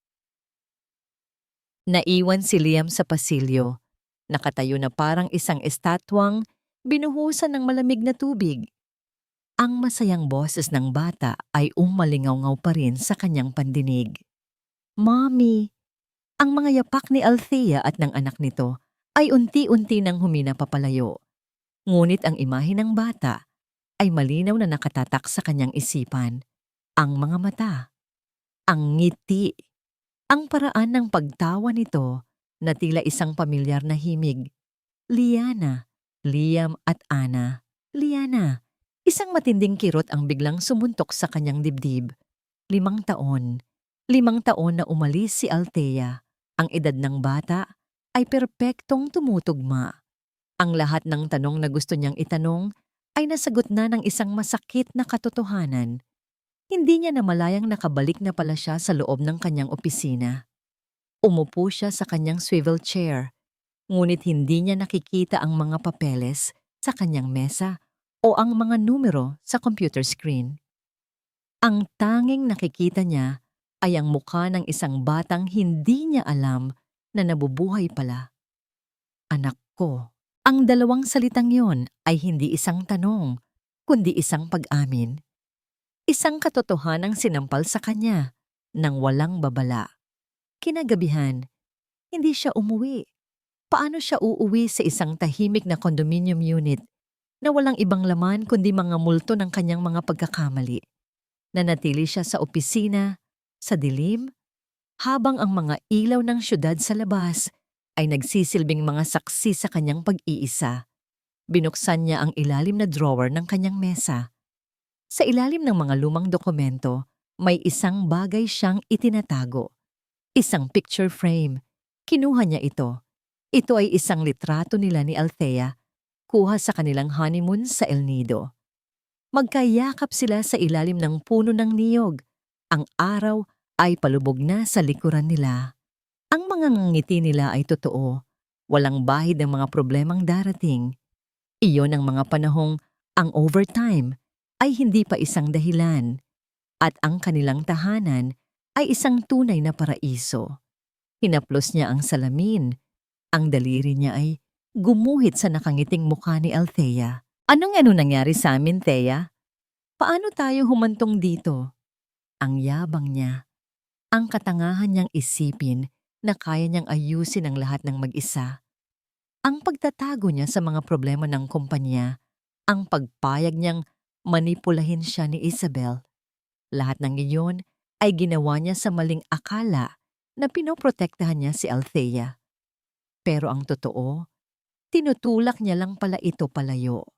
[SPEAKER 1] Naiwan si Liam sa pasilyo, nakatayo na parang isang estatwang binuhusan ng malamig na tubig. Ang masayang boses ng bata ay umalingaw-ngaw pa rin sa kanyang pandinig. Mommy! Ang mga yapak ni Althea at ng anak nito ay unti-unti nang humina papalayo. Ngunit ang imahe ng bata ay malinaw na nakatatak sa kanyang isipan. Ang mga mata, ang ngiti, ang paraan ng pagtawa nito na tila isang pamilyar na himig. Liana, Liam at Ana. Liana, isang matinding kirot ang biglang sumuntok sa kanyang dibdib. 5 taon. 5 taon na umalis si Althea. Ang edad ng bata ay perpektong tumutugma. Ang lahat ng tanong na gusto niyang itanong ay nasagot na ng isang masakit na katotohanan. Hindi niya namalayang nakabalik na pala siya sa loob ng kanyang opisina. Umupo siya sa kanyang swivel chair, ngunit hindi niya nakikita ang mga papeles sa kanyang mesa o ang mga numero sa computer screen. Ang tanging nakikita niya ay ang mukha ng isang batang hindi niya alam na nabubuhay pala. Anak ko. Ang 2 salitang yon ay hindi isang tanong, kundi isang pag-amin. Isang katotohanang sinampal sa kanya. nang walang babala. Kinagabihan, hindi siya umuwi. Paano siya uuwi sa isang tahimik na condominium unit na walang ibang laman kundi mga multo ng kanyang mga pagkakamali? Nanatili siya sa opisina, sa dilim, habang ang mga ilaw ng syudad sa labas ay nagsisilbing mga saksi sa kanyang pag-iisa. Binuksan niya ang ilalim na drawer ng kanyang mesa. Sa ilalim ng mga lumang dokumento, may isang bagay siyang itinatago. Isang picture frame. Kinuha niya ito. Ito ay isang litrato nila ni Althea, kuha sa kanilang honeymoon sa El Nido. Magkayakap sila sa ilalim ng puno ng niyog. Ang araw ay palubog na sa likuran nila. Ang mga ngiti nila ay totoo. Walang bahid ng mga problemang darating. Iyon ang mga panahong ang overtime ay hindi pa isang dahilan at ang kanilang tahanan ay isang tunay na paraiso. Hinaplos niya ang salamin. Ang daliri niya ay gumuhit sa nakangiting mukha ni Althea. Ano nangyari sa amin, Thea? Paano tayo humantong dito? Ang yabang niya. Ang katangahan niyang isipin na kaya niyang ayusin ang lahat ng mag-isa. Ang pagtatago niya sa mga problema ng kumpanya, ang pagpayag niyang manipulahin siya ni Isabel. Lahat ng iyon ay ginawa niya sa maling akala na pinoprotektahan niya si Althea. Pero ang totoo, tinutulak niya lang pala ito palayo.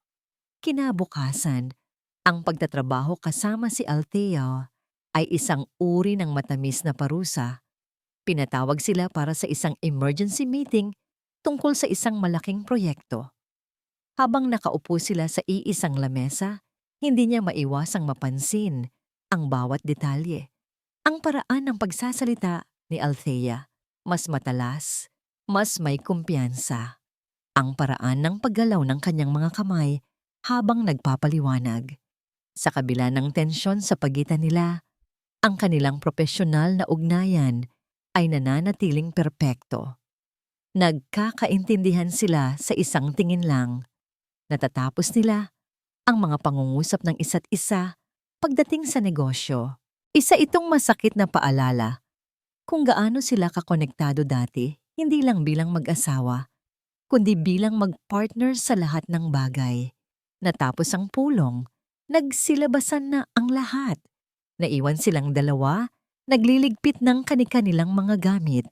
[SPEAKER 1] Kinabukasan, ang pagtatrabaho kasama si Althea ay isang uri ng matamis na parusa. Pinatawag sila para sa isang emergency meeting tungkol sa isang malaking proyekto. Habang nakaupo sila sa iisang lamesa, hindi niya maiwasang mapansin ang bawat detalye. Ang paraan ng pagsasalita ni Althea, mas matalas, mas may kumpiyansa. Ang paraan ng paggalaw ng kanyang mga kamay habang nagpapaliwanag. Sa kabila ng tensyon sa pagitan nila, ang kanilang propesyonal na ugnayan ay nananatiling perpekto. Nagkakaintindihan sila sa isang tingin lang. Natatapos nila ang mga pangungusap ng isa't isa pagdating sa negosyo. Isa itong masakit na paalala kung gaano sila kakonektado dati, hindi lang bilang mag-asawa, kundi bilang mag-partner sa lahat ng bagay. Natapos ang pulong, nagsilabasan na ang lahat. Naiwan silang dalawa, nagliligpit ng kani-kanilang mga gamit.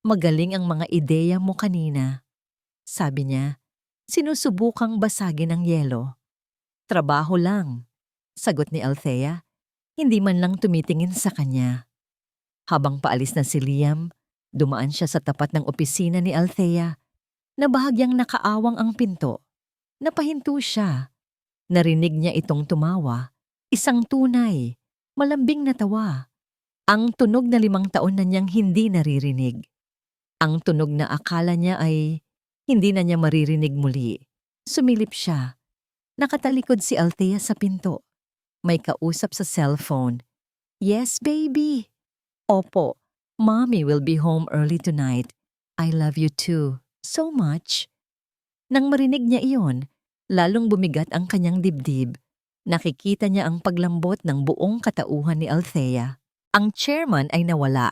[SPEAKER 1] Magaling ang mga ideya mo kanina. Sabi niya, sinusubukang basagin ang yelo. Trabaho lang, sagot ni Althea, hindi man lang tumitingin sa kanya. Habang paalis na si Liam, dumaan siya sa tapat ng opisina ni Althea, na bahagyang nakaawang ang pinto. Napahinto siya. Narinig niya itong tumawa, isang tunay, malambing na tawa. Ang tunog na 5 taon na niyang hindi naririnig. Ang tunog na akala niya ay hindi na niya maririnig muli. Sumilip siya. Nakatalikod si Althea sa pinto. May kausap sa cellphone. Yes, baby. Opo, Mommy will be home early tonight. I love you too, so much. Nang marinig niya iyon, lalong bumigat ang kanyang dibdib. Nakikita niya ang paglambot ng buong katauhan ni Althea. Ang chairman ay nawala.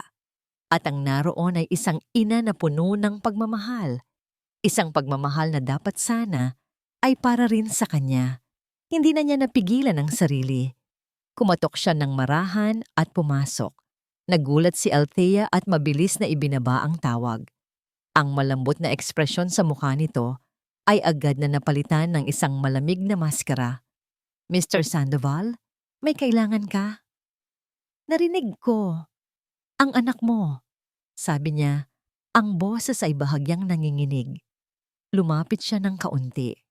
[SPEAKER 1] At ang naroon ay isang ina na puno ng pagmamahal. Isang pagmamahal na dapat sana ay para rin sa kanya. Hindi na niya napigilan ang sarili. Kumatok siya ng marahan at pumasok. Nagulat si Althea at mabilis na ibinaba ang tawag. Ang malambot na ekspresyon sa mukha nito ay agad na napalitan ng isang malamig na maskara. Mr. Sandoval, may kailangan ka? Narinig ko. Ang anak mo, sabi niya, ang boses ay bahagyang nanginginig. Lumapit siya ng kaunti.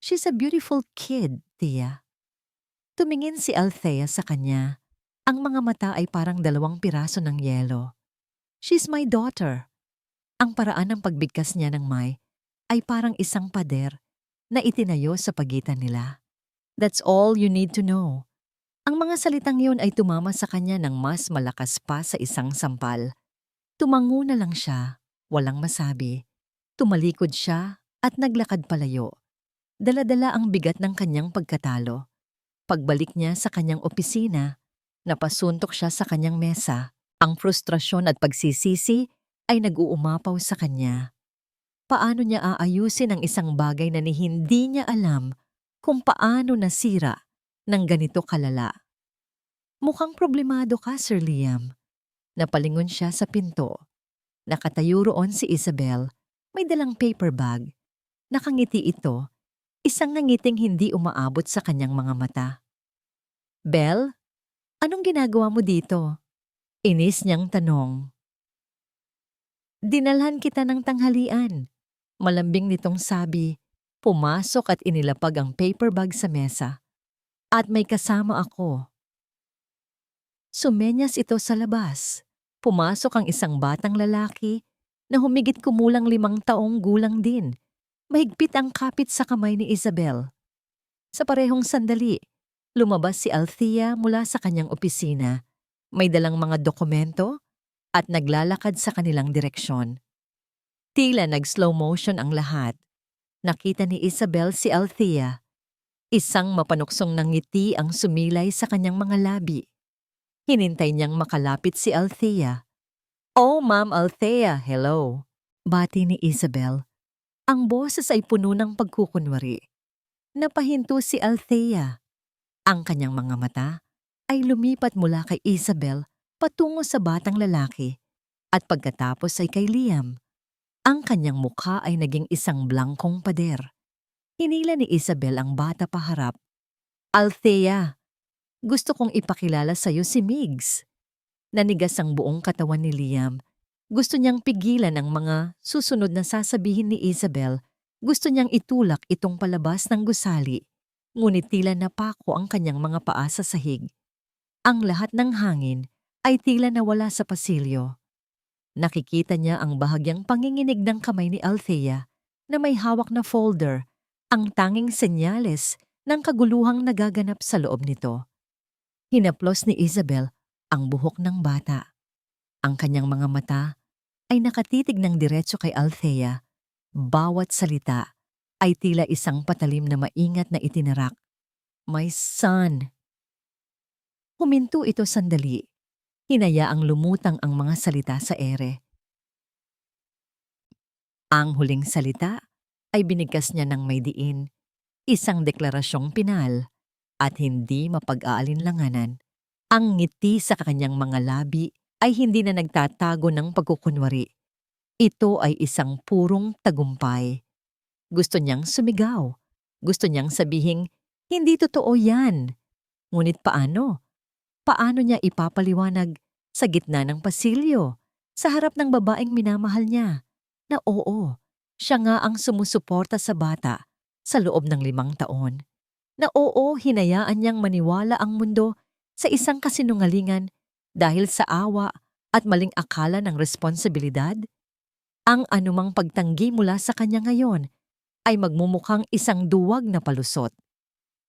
[SPEAKER 1] She's a beautiful kid, Tia. Tumingin si Althea sa kanya. Ang mga mata ay parang 2 piraso ng yelo. She's my daughter. Ang paraan ng pagbigkas niya ng may ay parang isang pader na itinayo sa pagitan nila. That's all you need to know. Ang mga salitang yun ay tumama sa kanya ng mas malakas pa sa isang sampal. Tumango na lang siya, walang masabi. Tumalikod siya at naglakad palayo. Dala-dala ang bigat ng kanyang pagkatalo. Pagbalik niya sa kanyang opisina, Napasuntok siya sa kanyang mesa. Ang frustrasyon at pagsisisi ay nag-uumapaw sa kanya. Paano niya aayusin ang isang bagay na ni hindi niya alam kung paano nasira ng ganito kalala? Mukhang problemado ka, Sir Liam. Napalingon siya sa pinto. Nakatayo roon si Isabel, may dalang paper bag. Nakangiti ito, isang nangiting hindi umaabot sa kanyang mga mata. Belle, anong ginagawa mo dito? Inis niyang tanong. Dinalhan kita ng tanghalian. Malambing nitong sabi, pumasok at inilapag ang paper bag sa mesa. At may kasama ako. Sumenyas ito sa labas. Pumasok ang isang batang lalaki na humigit kumulang 5 taong gulang din. Mahigpit ang kapit sa kamay ni Isabel. Sa parehong sandali, lumabas si Althea mula sa kanyang opisina. May dalang mga dokumento at naglalakad sa kanilang direksyon. Tila nag-slow motion ang lahat. Nakita ni Isabel si Althea. Isang mapanuksong ng ngiti ang sumilay sa kanyang mga labi. Hinintay niyang makalapit si Althea. "Oh, Ma'am Althea, hello." Bati ni Isabel. Ang boses ay puno ng pagkukunwari. Napahinto si Althea. Ang kanyang mga mata ay lumipat mula kay Isabel patungo sa batang lalaki at pagkatapos ay kay Liam. Ang kanyang mukha ay naging isang blangkong pader. Hinila ni Isabel ang bata paharap. "Althea, gusto kong ipakilala sa'yo si Migs." Nanigas ang buong katawan ni Liam. Gusto niyang pigilan ang mga susunod na sasabihin ni Isabel. Gusto niyang itulak itong palabas ng gusali. Ngunit tila napako ang kanyang mga paa sa sahig. Ang lahat ng hangin ay tila nawala sa pasilyo. Nakikita niya ang bahagyang panginginig ng kamay ni Althea na may hawak na folder, ang tanging senyales ng kaguluhang nagaganap sa loob nito. Hinaplos ni Isabel ang buhok ng bata. Ang kanyang mga mata ay nakatitig ng diretso kay Althea. Bawat salita ay tila isang patalim na maingat na itinarak. "My son." Huminto ito sandali. Hinayaang lumutang ang mga salita sa ere. Ang huling salita ay binigkas niya ng may diin, isang deklarasyong pinal at hindi mapag-aalinlanganan. Ang ngiti sa kanyang mga labi ay hindi na nagtatago ng pagkukunwari. Ito ay isang purong tagumpay. Gusto niyang sumigaw. Gusto niyang sabihing, hindi totoo yan. Ngunit paano? Paano niya ipapaliwanag sa gitna ng pasilyo, sa harap ng babaeng minamahal niya, na oo, siya nga ang sumusuporta sa bata sa loob ng 5 taon, na oo, hinayaan niyang maniwala ang mundo sa isang kasinungalingan dahil sa awa at maling akala ng responsibilidad? Ang anumang pagtanggi mula sa kanya ngayon ay magmumukhang isang duwag na palusot.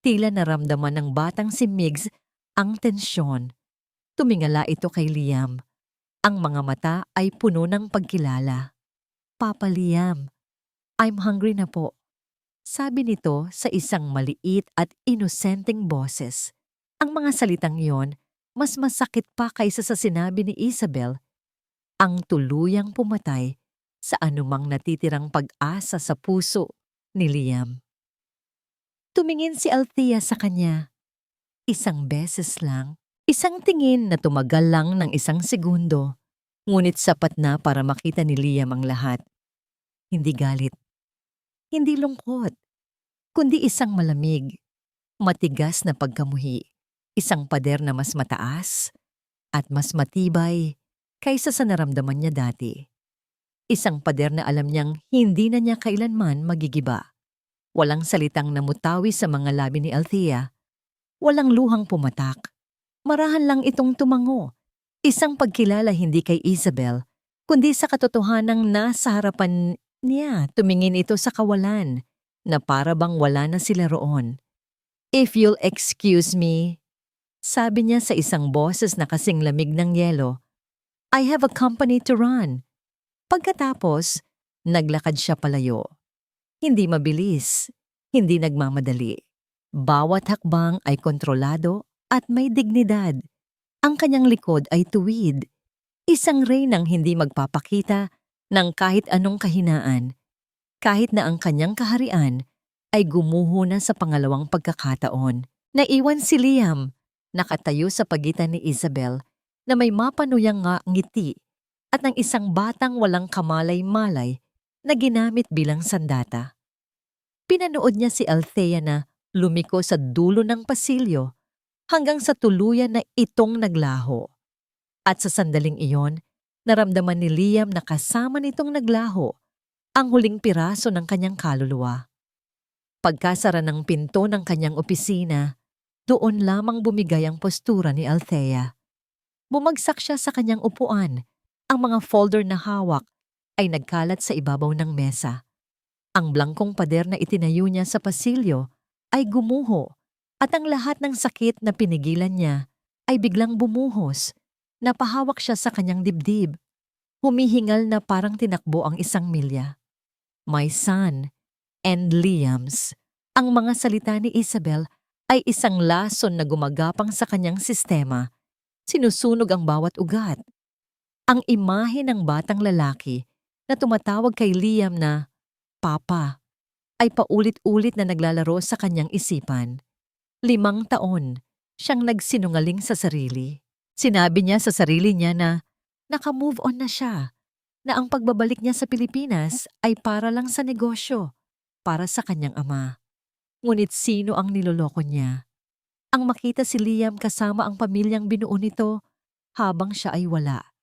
[SPEAKER 1] Tila naramdaman ng batang si Migs ang tensyon. Tumingala ito kay Liam. Ang mga mata ay puno ng pagkilala. "Papa Liam, I'm hungry na po." Sabi nito sa isang maliit at inosenteng boses. Ang mga salitang yon mas masakit pa kaysa sa sinabi ni Isabel. Ang tuluyang pumatay sa anumang natitirang pag-asa sa puso ni Liam. Tumingin si Althea sa kanya. Isang beses lang. Isang tingin na tumagal lang ng 1 segundo. Ngunit sapat na para makita ni Liam ang lahat. Hindi galit. Hindi lungkot. Kundi isang malamig, matigas na pagkamuhi. Isang pader na mas mataas at mas matibay kaysa sa naramdaman niya dati. Isang pader na alam niyang hindi na niya kailanman magigiba. Walang salitang namutawi sa mga labi ni Althea. Walang luhang pumatak. Marahan lang itong tumango. Isang pagkilala hindi kay Isabel, kundi sa katotohanang nasa harapan niya. Tumingin ito sa kawalan, na para bang wala na sila roon. "If you'll excuse me," sabi niya sa isang boses na kasing lamig ng yelo, "I have a company to run." Pagkatapos, naglakad siya palayo. Hindi mabilis, hindi nagmamadali. Bawat hakbang ay kontrolado at may dignidad. Ang kanyang likod ay tuwid, isang reynang hindi magpapakita ng kahit anong kahinaan, kahit na ang kanyang kaharian ay gumuho na sa pangalawang pagkakataon. Naiwan si Liam, nakatayo sa pagitan ni Isabel na may mapanuyang nga ngiti at ng isang batang walang kamalay-malay na ginamit bilang sandata. Pinanood niya si Althea na lumiko sa dulo ng pasilyo hanggang sa tuluyan na itong naglaho. At sa sandaling iyon, naramdaman ni Liam na kasama nitong naglaho ang huling piraso ng kanyang kaluluwa. Pagkasara ng pinto ng kanyang opisina, doon lamang bumigay ang postura ni Althea. Bumagsak siya sa kanyang upuan. Ang mga folder na hawak ay nagkalat sa ibabaw ng mesa. Ang blangkong pader na itinayo niya sa pasilyo ay gumuho at ang lahat ng sakit na pinigilan niya ay biglang bumuhos. Napahawak siya sa kanyang dibdib. Humihingal na parang tinakbo ang 1,000,000. My son and Liam's. Ang mga salita ni Isabel ay isang lason na gumagapang sa kanyang sistema. Sinusunog ang bawat ugat. Ang imahe ng batang lalaki na tumatawag kay Liam na Papa ay paulit-ulit na naglalaro sa kanyang isipan. 5 taon siyang nagsinungaling sa sarili. Sinabi niya sa sarili niya na naka-move on na siya, na ang pagbabalik niya sa Pilipinas ay para lang sa negosyo, para sa kanyang ama. Ngunit sino ang niloloko niya? Ang makita si Liam kasama ang pamilyang binuo nito habang siya ay wala.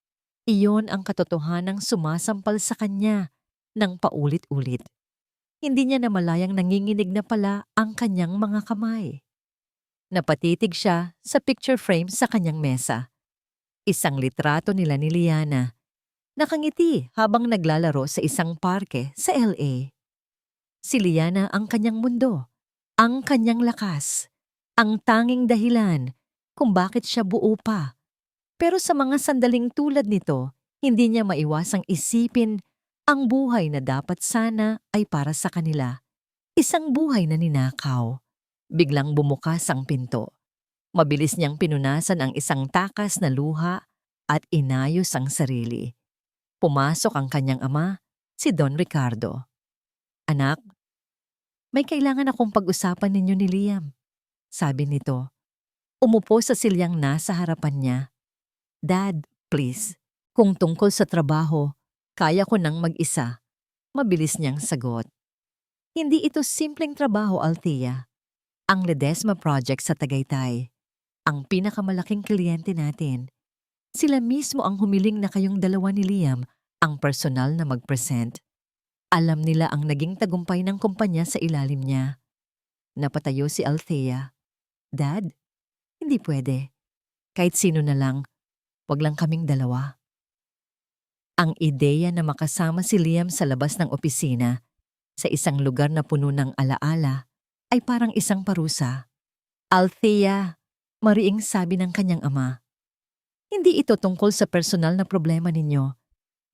[SPEAKER 1] Iyon ang katotohanang sumasampal sa kanya ng paulit-ulit. Hindi niya namalayang nanginginig na pala ang kanyang mga kamay. Napatitig siya sa picture frame sa kanyang mesa. Isang litrato nila ni Liana. Nakangiti habang naglalaro sa isang parke sa LA. Si Liana ang kanyang mundo, ang kanyang lakas, ang tanging dahilan kung bakit siya buo pa. Pero sa mga sandaling tulad nito, hindi niya maiwasang isipin ang buhay na dapat sana ay para sa kanila. Isang buhay na ninakaw. Biglang bumukas ang pinto. Mabilis niyang pinunasan ang isang takas na luha at inayos ang sarili. Pumasok ang kanyang ama, si Don Ricardo. Anak, may kailangan akong pag-usapan ninyo ni Liam, sabi nito. Umupo sa silyang nasa harapan niya. Dad, please, kung tungkol sa trabaho, kaya ko nang mag-isa. Mabilis niyang sagot. Hindi ito simpleng trabaho, Althea. Ang Ledesma Project sa Tagaytay. Ang pinakamalaking kliyente natin. Sila mismo ang humiling na kayong dalawa ni Liam ang personal na mag-present. Alam nila ang naging tagumpay ng kumpanya sa ilalim niya. Napatayo si Althea. Dad, hindi pwede. Kahit sino na lang, wag lang kaming dalawa. Ang ideya na makasama si Liam sa labas ng opisina, sa isang lugar na puno ng alaala, ay parang isang parusa. Althea, mariing sabi ng kanyang ama. Hindi ito tungkol sa personal na problema ninyo.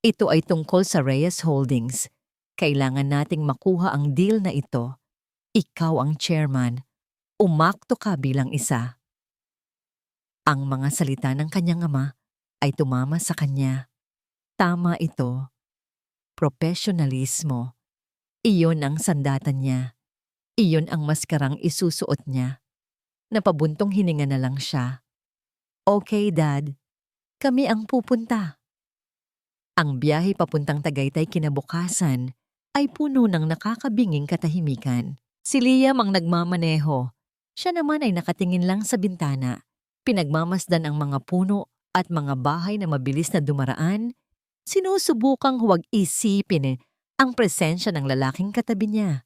[SPEAKER 1] Ito ay tungkol sa Reyes Holdings. Kailangan nating makuha ang deal na ito. Ikaw ang chairman. Umakto ka bilang isa. Ang mga salita ng kanyang ama ay tumama sa kanya. Tama ito. Profesionalismo. Iyon ang sandatan niya. Iyon ang maskarang isusuot niya. Napabuntong hininga na lang siya. Okay, Dad. Kami ang pupunta. Ang biyahe papuntang Tagaytay kinabukasan ay puno ng nakakabinging katahimikan. Si Liam ang nagmamaneho. Siya naman ay nakatingin lang sa bintana. Pinagmamasdan ang mga puno at mga bahay na mabilis na dumaraan. Sinusubukang huwag isipin ang presensya ng lalaking katabi niya.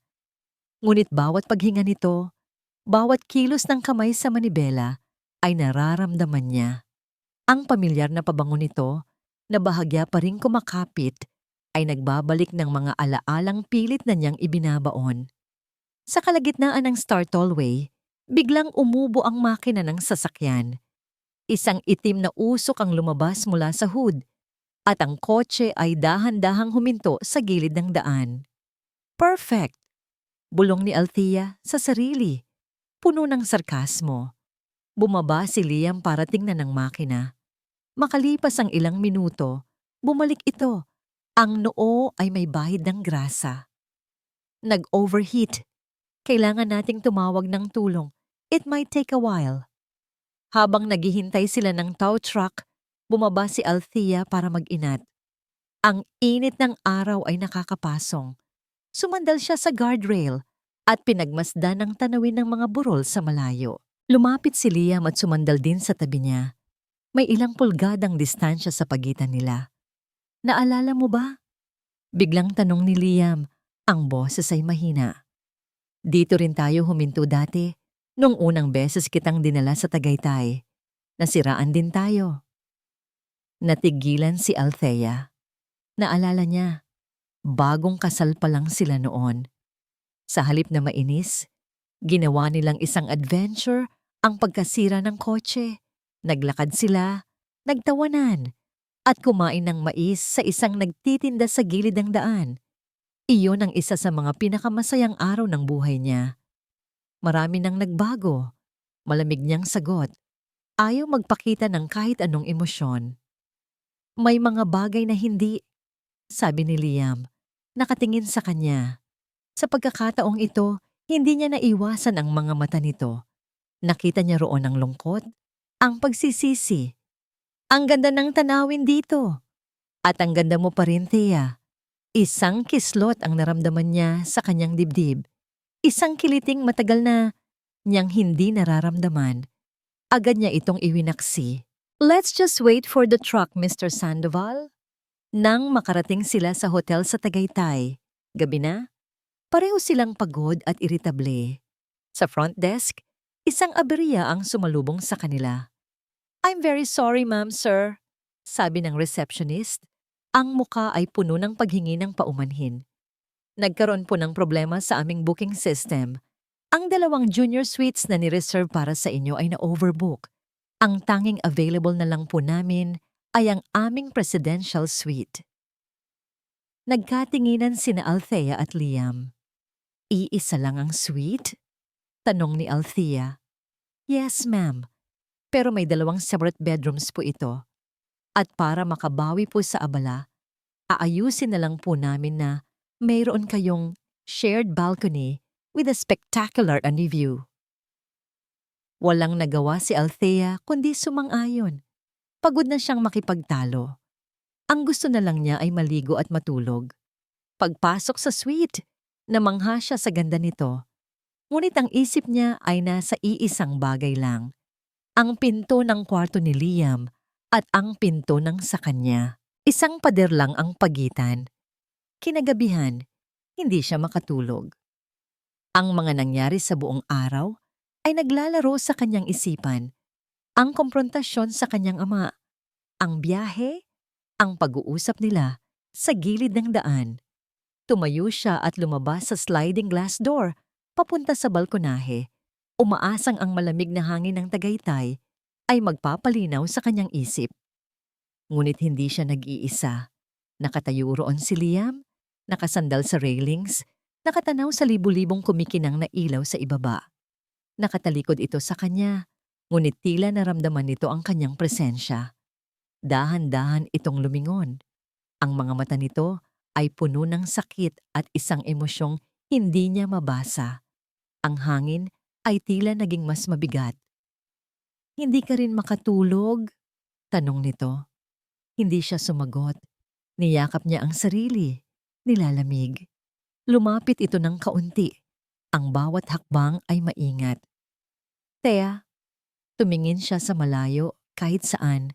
[SPEAKER 1] Ngunit bawat paghinga nito, bawat kilos ng kamay sa manibela ay nararamdaman niya. Ang pamilyar na pabango nito, na bahagya pa ring kumakapit, ay nagbabalik ng mga alaalang pilit na niyang ibinabaon. Sa kalagitnaan ng Star Tollway, biglang umubo ang makina ng sasakyan. Isang itim na usok ang lumabas mula sa hood, at ang kotse ay dahan-dahang huminto sa gilid ng daan. Perfect! Bulong ni Althea sa sarili, puno ng sarkasmo. Bumaba si Liam para tingnan ang makina. Makalipas ang ilang minuto, bumalik ito. Ang noo ay may bahid ng grasa. Nag-overheat. Kailangan nating tumawag ng tulong. It might take a while. Habang naghihintay sila ng tow truck, bumaba si Althea para mag-inat. Ang init ng araw ay nakakapasong. Sumandal siya sa guardrail at pinagmasdan ng tanawin ng mga burol sa malayo. Lumapit si Liam at sumandal din sa tabi niya. May ilang pulgadang distansya sa pagitan nila. Naalala mo ba? Biglang tanong ni Liam, ang boses ay mahina. Dito rin tayo huminto dati, nung unang beses kitang dinala sa Tagaytay. Nasiraan din tayo. Natigilan si Althea. Naalala niya, bagong kasal pa lang sila noon. Sa halip na mainis, ginawa nilang isang adventure ang pagkasira ng kotse. Naglakad sila, nagtawanan, at kumain ng mais sa isang nagtitinda sa gilid ng daan. Iyon ang isa sa mga pinakamasayang araw ng buhay niya. Marami nang nagbago. Malamig niyang sagot. Ayaw magpakita ng kahit anong emosyon. May mga bagay na hindi, sabi ni Liam, nakatingin sa kanya. Sa pagkakataong ito, hindi niya naiwasan ang mga mata nito. Nakita niya roon ang lungkot, ang pagsisisi. Ang ganda ng tanawin dito. At ang ganda mo pa rin, Thea. Isang kislot ang naramdaman niya sa kanyang dibdib. Isang kiliting matagal na niyang hindi nararamdaman. Agad niya itong iwinaksi. Let's just wait for the truck, Mr. Sandoval. Nang makarating sila sa hotel sa Tagaytay, gabi na, pareho silang pagod at iritable. Sa front desk, isang aberya ang sumalubong sa kanila. I'm very sorry, ma'am, sir, sabi ng receptionist. Ang muka ay puno ng paghingi ng paumanhin. Nagkaroon po ng problema sa aming booking system. Ang 2 junior suites na ni-reserve para sa inyo ay na-overbook. Ang tanging available na lang po namin ay ang aming presidential suite. Nagkatinginan sina Althea at Liam. Iisa lang ang suite? Tanong ni Althea. Yes, ma'am. Pero may 2 separate bedrooms po ito. At para makabawi po sa abala, aayusin na lang po namin na mayroon kayong shared balcony with a spectacular view. Walang nagawa si Althea kundi sumang-ayon. Pagod na siyang makipagtalo. Ang gusto na lang niya ay maligo at matulog. Pagpasok sa suite, namangha siya sa ganda nito. Ngunit ang isip niya ay nasa iisang bagay lang. Ang pinto ng kwarto ni Liam at ang pinto ng sa kanya. Isang pader lang ang pagitan. Kinagabihan, hindi siya makatulog. Ang mga nangyari sa buong araw ay naglalaro sa kanyang isipan. Ang komprontasyon sa kanyang ama, ang biyahe, ang pag-uusap nila sa gilid ng daan. Tumayo siya at lumabas sa sliding glass door, papunta sa balkonahe. Umaasang ang malamig na hangin ng Tagaytay ay magpapalinaw sa kanyang isip. Ngunit hindi siya nag-iisa. Nakatayo roon si Liam, nakasandal sa railings, nakatanaw sa libu-libong kumikinang na ilaw sa ibaba. Nakatalikod ito sa kanya, ngunit tila naramdaman nito ang kanyang presensya. Dahan-dahan itong lumingon. Ang mga mata nito ay puno ng sakit at isang emosyong hindi niya mabasa. Ang hangin ay tila naging mas mabigat. Hindi ka rin makatulog? Tanong nito. Hindi siya sumagot. Niyakap niya ang sarili. Nilalamig. Lumapit ito ng kaunti. Ang bawat hakbang ay maingat. Thea, tumingin siya sa malayo kahit saan.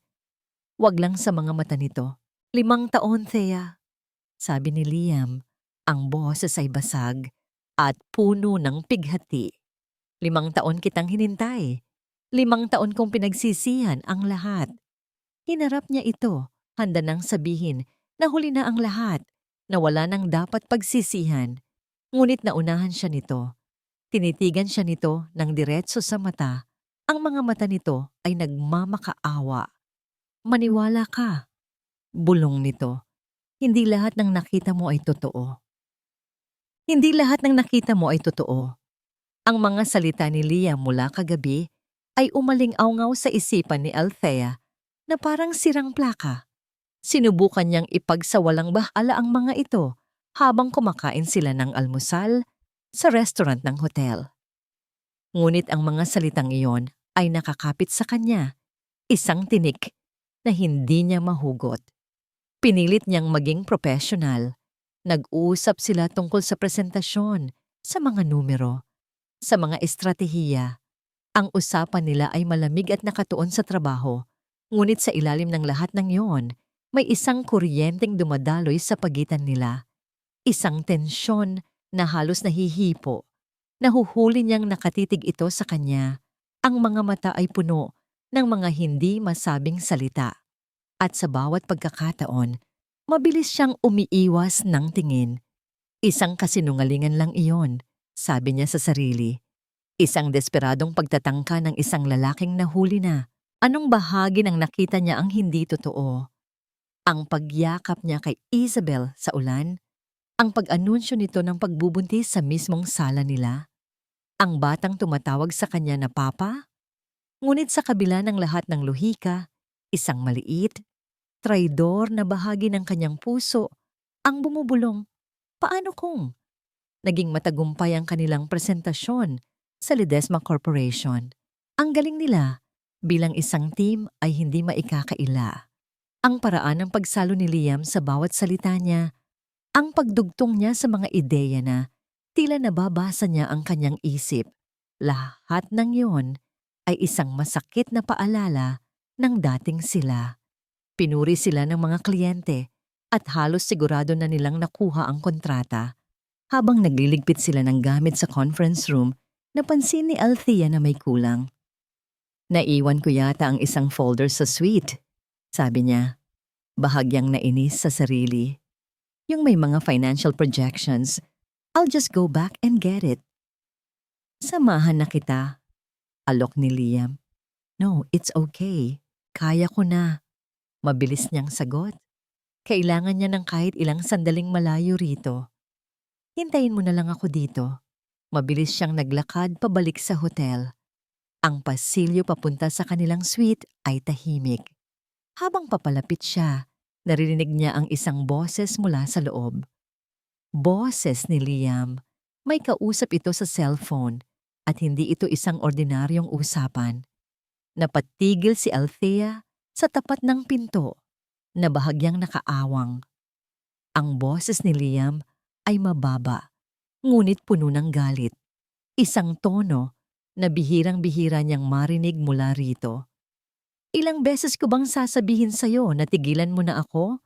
[SPEAKER 1] Wag lang sa mga mata nito. 5 taon, Thea. Sabi ni Liam, ang boses ay basag at puno ng pighati. 5 taon kitang hinintay. 5 taon kong pinagsisihan ang lahat. Hinarap niya ito, handa nang sabihin na huli na ang lahat, na wala nang dapat pagsisihan. Ngunit naunahan siya nito. Tinitigan siya nito ng diretso sa mata. Ang mga mata nito ay nagmamakaawa. Maniwala ka. Bulong nito. Hindi lahat ng nakita mo ay totoo. Hindi lahat ng nakita mo ay totoo. Ang mga salita ni Liam mula kagabi ay umaling-awngaw sa isipan ni Althea na parang sirang plaka. Sinubukan niyang ipagsawalang bahala ang mga ito habang kumakain sila ng almusal sa restaurant ng hotel. Ngunit ang mga salitang iyon ay nakakapit sa kanya, isang tinik na hindi niya mahugot. Pinilit niyang maging professional. Nag-uusap sila tungkol sa presentasyon, sa mga numero, sa mga estratehiya. Ang usapan nila ay malamig at nakatuon sa trabaho, ngunit sa ilalim ng lahat ng iyon, may isang kuryenteng dumadaloy sa pagitan nila. Isang tensyon na halos nahihipo. Nahuhuli niyang nakatitig ito sa kanya. Ang mga mata ay puno ng mga hindi masabing salita. At sa bawat pagkakataon, mabilis siyang umiiwas ng tingin. Isang kasinungalingan lang iyon, sabi niya sa sarili. Isang desperadong pagtatangka ng isang lalaking nahuli na. Anong bahagi ng nakita niya ang hindi totoo? Ang pagyakap niya kay Isabel sa ulan? Ang pag-anunsyo nito ng pagbubuntis sa mismong sala nila? Ang batang tumatawag sa kanya na papa? Ngunit sa kabila ng lahat ng lohika, isang maliit, traidor na bahagi ng kanyang puso ang bumubulong. Paano kung naging matagumpay ang kanilang presentasyon sa Ledesma Corporation? Ang galing nila bilang isang team ay hindi maikakaila. Ang paraan ng pagsalo ni Liam sa bawat salita niya, ang pagdugtong niya sa mga ideya na tila nababasa niya ang kanyang isip. Lahat ng iyon ay isang masakit na paalala ng dating sila. Pinuri sila ng mga kliyente at halos sigurado na nilang nakuha ang kontrata. Habang nagliligpit sila ng gamit sa conference room, napansin ni Althea na may kulang. Naiwan ko yata ang isang folder sa suite, sabi niya. Bahagyang nainis sa sarili. Yung may mga financial projections, I'll just go back and get it. Samahan na kita, alok ni Liam. No, it's okay. Kaya ko na. Mabilis niyang sagot. Kailangan niya ng kahit ilang sandaling malayo rito. Hintayin mo na lang ako dito. Mabilis siyang naglakad pabalik sa hotel. Ang pasilyo papunta sa kanilang suite ay tahimik. Habang papalapit siya, naririnig niya ang isang boses mula sa loob. Boses ni Liam. May kausap ito sa cellphone at hindi ito isang ordinaryong usapan. Napatigil si Althea sa tapat ng pinto na bahagyang nakaawang. Ang boses ni Liam ay mababa, ngunit puno ng galit. Isang tono na bihirang-bihira niyang marinig mula rito. Ilang beses ko bang sasabihin sa'yo na tigilan mo na ako?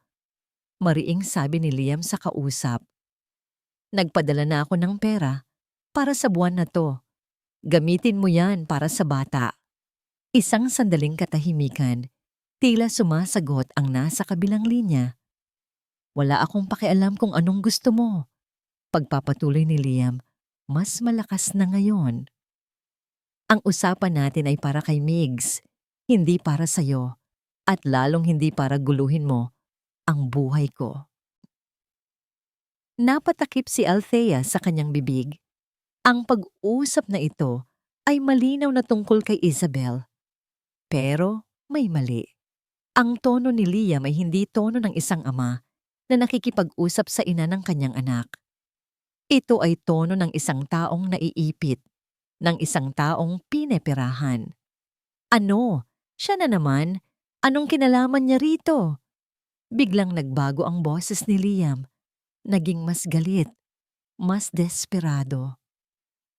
[SPEAKER 1] Mariing sabi ni Liam sa kausap. Nagpadala na ako ng pera para sa buwan na to. Gamitin mo yan para sa bata. Isang sandaling katahimikan, tila sumasagot ang nasa kabilang linya. Wala akong pakialam kung anong gusto mo. Pagpapatuloy ni Liam, mas malakas na ngayon. Ang usapan natin ay para kay Migs, hindi para sa'yo, at lalong hindi para guluhin mo ang buhay ko. Napatakip si Althea sa kanyang bibig. Ang pag-usap na ito ay malinaw na tungkol kay Isabel. Pero may mali. Ang tono ni Liam ay hindi tono ng isang ama na nakikipag-usap sa ina ng kanyang anak. Ito ay tono ng isang taong naiipit, ng isang taong pineperahan. Ano? Siya na naman? Anong kinalaman niya rito? Biglang nagbago ang boses ni Liam. Naging mas galit, mas desperado.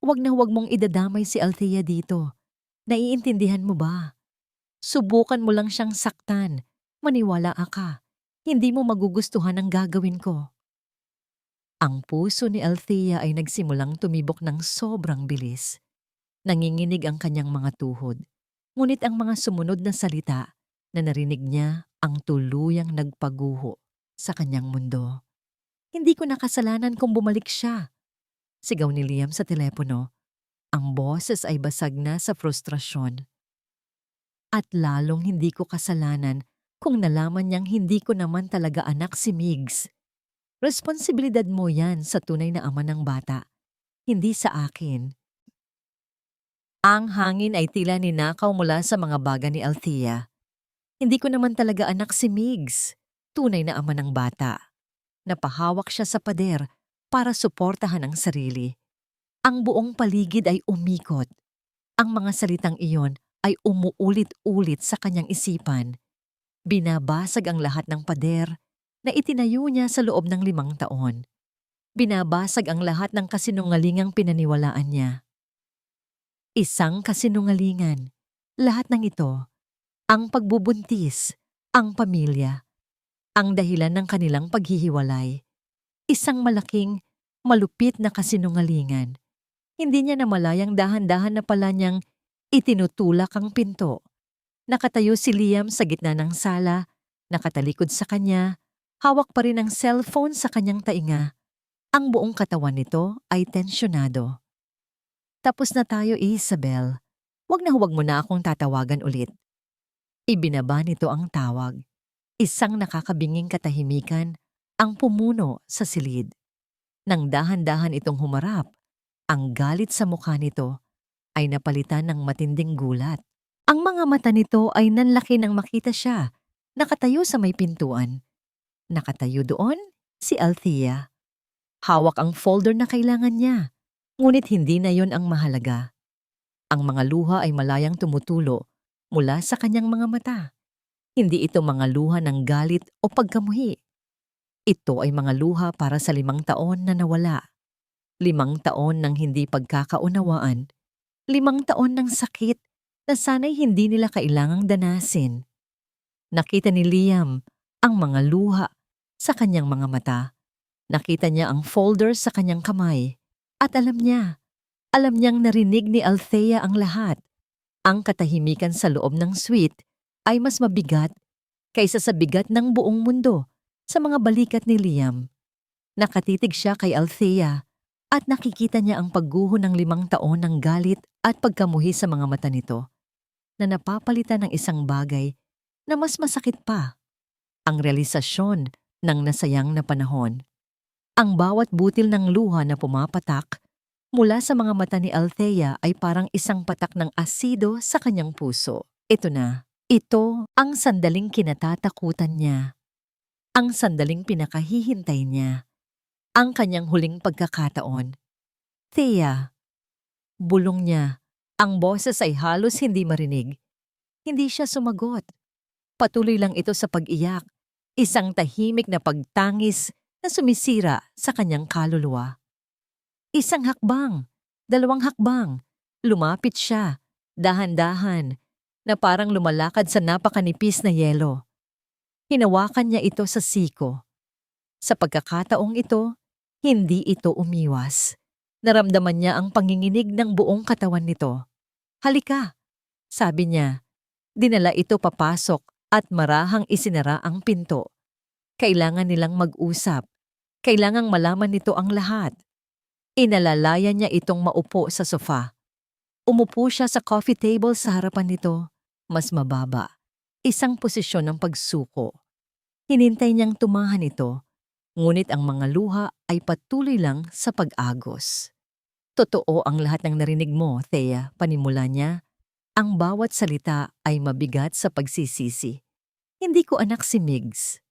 [SPEAKER 1] Huwag na huwag mong idadamay si Althea dito. Naiintindihan mo ba? Subukan mo lang siyang saktan. Maniwala ka. Hindi mo magugustuhan ang gagawin ko. Ang puso ni Althea ay nagsimulang tumibok ng sobrang bilis. Nanginginig ang kanyang mga tuhod. Ngunit ang mga sumunod na salita na narinig niya ang tuluyang nagpaguho sa kanyang mundo. Hindi ko nakasalanan kung bumalik siya. Sigaw ni Liam sa telepono. Ang boses ay basag na sa frustrasyon. At lalong hindi ko kasalanan kung nalaman niyang hindi ko naman talaga anak si Migs. Responsibilidad mo yan sa tunay na ama ng bata, hindi sa akin. Ang hangin ay tila ninakaw mula sa mga baga ni Althea. Hindi ko naman talaga anak si Migs. Tunay na ama ng bata. Napahawak siya sa pader para suportahan ang sarili. Ang buong paligid ay umikot. Ang mga salitang iyon ay umuulit-ulit sa kanyang isipan. Binabasag ang lahat ng pader na itinayo niya sa loob ng 5 taon. Binabasag ang lahat ng kasinungalingang pinaniwalaan niya. Isang kasinungalingan. Lahat ng ito, ang pagbubuntis, ang pamilya, ang dahilan ng kanilang paghihiwalay. Isang malaking, malupit na kasinungalingan. Hindi niya namalayang dahan-dahan na pala niyang itinutulak ang pinto. Nakatayo si Liam sa gitna ng sala, nakatalikod sa kanya, hawak pa rin ang cellphone sa kanyang tainga. Ang buong katawan nito ay tensyonado. Tapos na tayo, Isabel. Huwag mo na akong tatawagan ulit. Ibinaba nito ang tawag. Isang nakakabinging katahimikan ang pumuno sa silid. Nang dahan-dahan itong humarap, ang galit sa mukha nito ay napalitan ng matinding gulat. Ang mga mata nito ay nanlaki nang makita siya, nakatayo sa may pintuan. Nakatayo doon si Althea. Hawak ang folder na kailangan niya, ngunit hindi na yon ang mahalaga. Ang mga luha ay malayang tumutulo mula sa kanyang mga mata. Hindi ito mga luha ng galit o pagkamuhi. Ito ay mga luha para sa 5 taon na nawala. 5 taon ng hindi pagkakaunawaan. 5 taon ng sakit na sana'y hindi nila kailangang danasin. Nakita ni Liam ang mga luha sa kanyang mga mata. Nakita niya ang folder sa kanyang kamay. At alam niyang narinig ni Althea ang lahat. Ang katahimikan sa loob ng suite ay mas mabigat kaysa sa bigat ng buong mundo sa mga balikat ni Liam. Nakatitig siya kay Althea at nakikita niya ang pagguho ng 5 taon ng galit at pagkamuhi sa mga mata nito na napapalitan ng isang bagay na mas masakit pa, ang realisasyon ng nasayang na panahon. Ang bawat butil ng luha na pumapatak mula sa mga mata ni Althea ay parang isang patak ng asido sa kanyang puso. Ito na. Ito ang sandaling kinatatakutan niya. Ang sandaling pinakahihintay niya. Ang kanyang huling pagkakataon. Thea. Bulong niya. Ang boses ay halos hindi marinig. Hindi siya sumagot. Patuloy lang ito sa pag-iyak. Isang tahimik na pagtangis na sumisira sa kanyang kaluluwa. Isang hakbang, 2 hakbang. Lumapit siya, dahan-dahan, na parang lumalakad sa napakanipis na yelo. Hinawakan niya ito sa siko. Sa pagkakataong ito, hindi ito umiwas. Naramdaman niya ang panginginig ng buong katawan nito. Halika, sabi niya. Dinala ito papasok at marahang isinara ang pinto. Kailangan nilang mag-usap. Kailangang malaman nito ang lahat. Inalalaya niya itong maupo sa sofa. Umupo siya sa coffee table sa harapan nito, mas mababa. Isang posisyon ng pagsuko. Hinintay niyang tumahan ito, ngunit ang mga luha ay patuloy lang sa pag-agos. Totoo ang lahat ng narinig mo, Thea, panimula niya. Ang bawat salita ay mabigat sa pagsisisi. Hindi ko anak si Migs.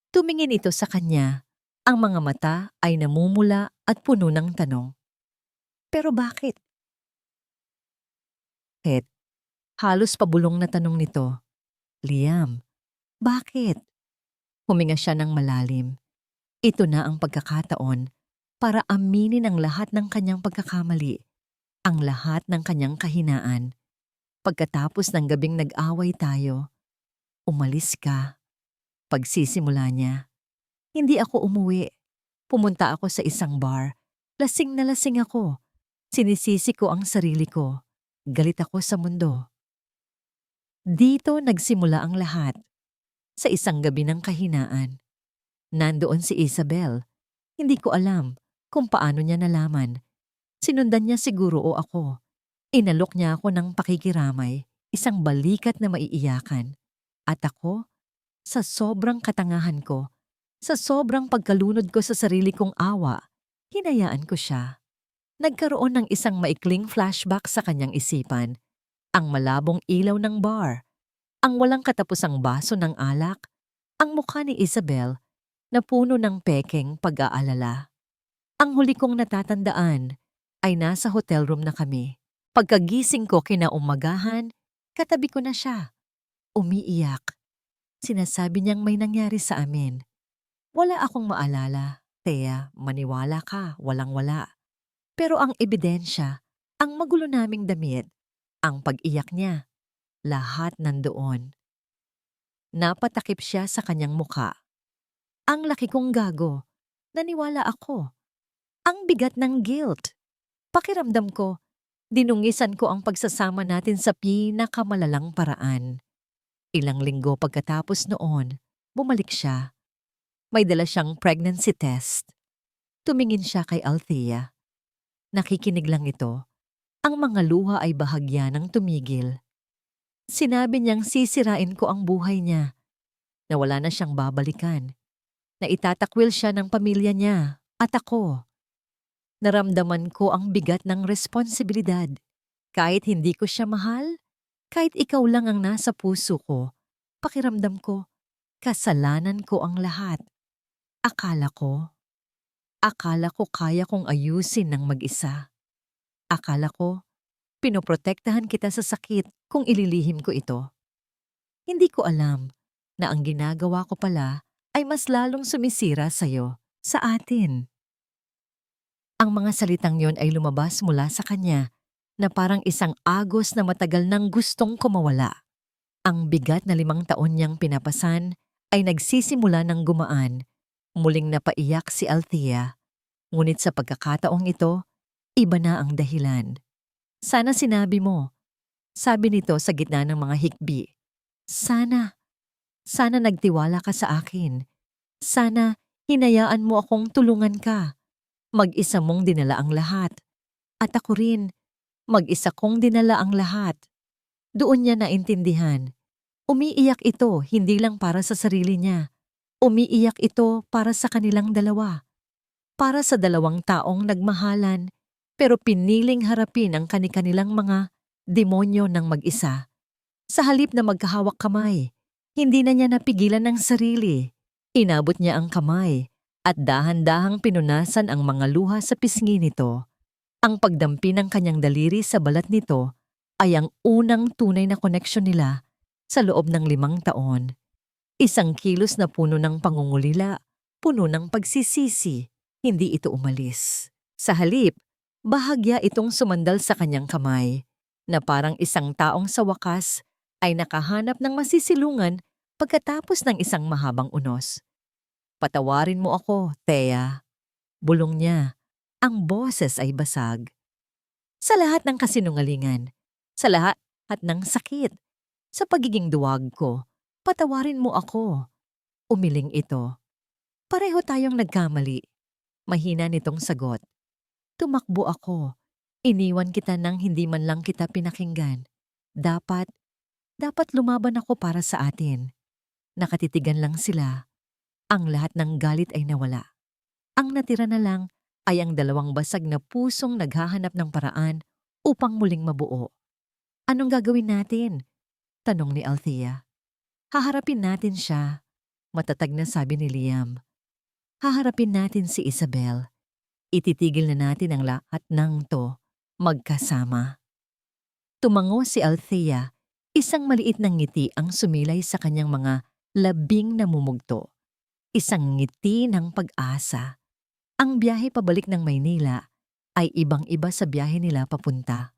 [SPEAKER 1] Tumingin ito sa kanya. Ang mga mata ay namumula at puno ng tanong. Pero bakit? Halos pabulong na tanong nito. Liam, bakit? Huminga siya ng malalim. Ito na ang pagkakataon para aminin ang lahat ng kanyang pagkakamali, ang lahat ng kanyang kahinaan. Pagkatapos ng gabing nag-away tayo, umalis ka. Pagsisimula niya. Hindi ako umuwi. Pumunta ako sa isang bar. Lasing na lasing ako. Sinisisi ko ang sarili ko. Galit ako sa mundo. Dito nagsimula ang lahat. Sa isang gabi ng kahinaan. Nandoon si Isabel. Hindi ko alam kung paano niya nalaman. Sinundan niya siguro o ako. Inalok niya ako ng pakikiramay, isang balikat na maiiyakan. At ako, sa sobrang katangahan ko, sa sobrang pagkalunod ko sa sarili kong awa, hinayaan ko siya. Nagkaroon ng isang maikling flashback sa kanyang isipan. Ang malabong ilaw ng bar, ang walang katapusang baso ng alak, ang mukha ni Isabel na puno ng pekeng pag-aalala. Ang huli kong natatandaan ay nasa hotel room na kami. Pagkagising ko kinaumagahan, katabi ko na siya. Umiiyak. Sinasabi niyang may nangyari sa amin. Wala akong maalala. Thea, maniwala ka, walang-wala. Pero ang ebidensya, ang magulo naming damit, ang pag-iyak niya, lahat nandoon. Napatakip siya sa kanyang muka. Ang laki kong gago. Naniwala ako. Ang bigat ng guilt. Pakiramdam ko, dinungisan ko ang pagsasama natin sa pinakamalalang paraan. Ilang linggo pagkatapos noon, bumalik siya. May dala siyang pregnancy test. Tumingin siya kay Althea. Nakikinig lang ito. Ang mga luha ay bahagya ng tumigil. Sinabi niyang sisirain ko ang buhay niya, na wala na siyang babalikan, na itatakwil siya ng pamilya niya at ako. Naramdaman ko ang bigat ng responsibilidad. Kahit hindi ko siya mahal, kahit ikaw lang ang nasa puso ko, pakiramdam ko, kasalanan ko ang lahat. Akala ko kaya kong ayusin ng mag-isa. Akala ko, pinoprotektahan kita sa sakit kung ililihim ko ito. Hindi ko alam na ang ginagawa ko pala ay mas lalong sumisira sa'yo, sa atin. Ang mga salitang yon ay lumabas mula sa kanya na parang isang agos na matagal nang gustong kumawala. Ang bigat na 5 taon niyang pinapasan ay nagsisimula ng gumaan. Muling napaiyak si Althea. Ngunit sa pagkakataong ito, iba na ang dahilan. Sana sinabi mo. Sabi nito sa gitna ng mga hikbi. Sana nagtiwala ka sa akin. Sana hinayaan mo akong tulungan ka. Mag-isa mong dinala ang lahat. At ako rin, mag-isa kong dinala ang lahat. Doon niya naintindihan. Umiiyak ito hindi lang para sa sarili niya. Umiiyak ito para sa kanilang dalawa. Para sa 2 taong nagmahalan, pero piniling harapin ang kani-kanilang mga demonyo ng mag-isa. Sa halip na magkahawak kamay, hindi na niya napigilan ang sarili. Inabot niya ang kamay at dahan-dahang pinunasan ang mga luha sa pisngi nito. Ang pagdampi ng kanyang daliri sa balat nito ay ang unang tunay na koneksyon nila sa loob ng 5 taon. Isang kilos na puno ng pangungulila, puno ng pagsisisi, hindi ito umalis. Sa halip, bahagya itong sumandal sa kanyang kamay, na parang isang taong sa wakas ay nakahanap ng masisilungan pagkatapos ng isang mahabang unos. Patawarin mo ako, Thea. Bulong niya. Ang boses ay basag. Sa lahat ng kasinungalingan, sa lahat ng sakit, sa pagiging duwag ko, patawarin mo ako. Umiling ito. Pareho tayong nagkamali. Mahina nitong sagot. Tumakbo ako. Iniwan kita nang hindi man lang kita pinakinggan. Dapat lumaban ako para sa atin. Nakatitigan lang sila. Ang lahat ng galit ay nawala. Ang natira na lang ay ang 2 basag na pusong naghahanap ng paraan upang muling mabuo. Anong gagawin natin? Tanong ni Althea. Haharapin natin siya. Matatag na sabi ni Liam. Haharapin natin si Isabel. Ititigil na natin ang lahat ng to magkasama. Tumango si Althea. Isang maliit na ngiti ang sumilay sa kanyang mga labing namumugto. Isang ngiti ng pag-asa. Ang biyahe pabalik ng Maynila ay ibang-iba sa biyahe nila papunta.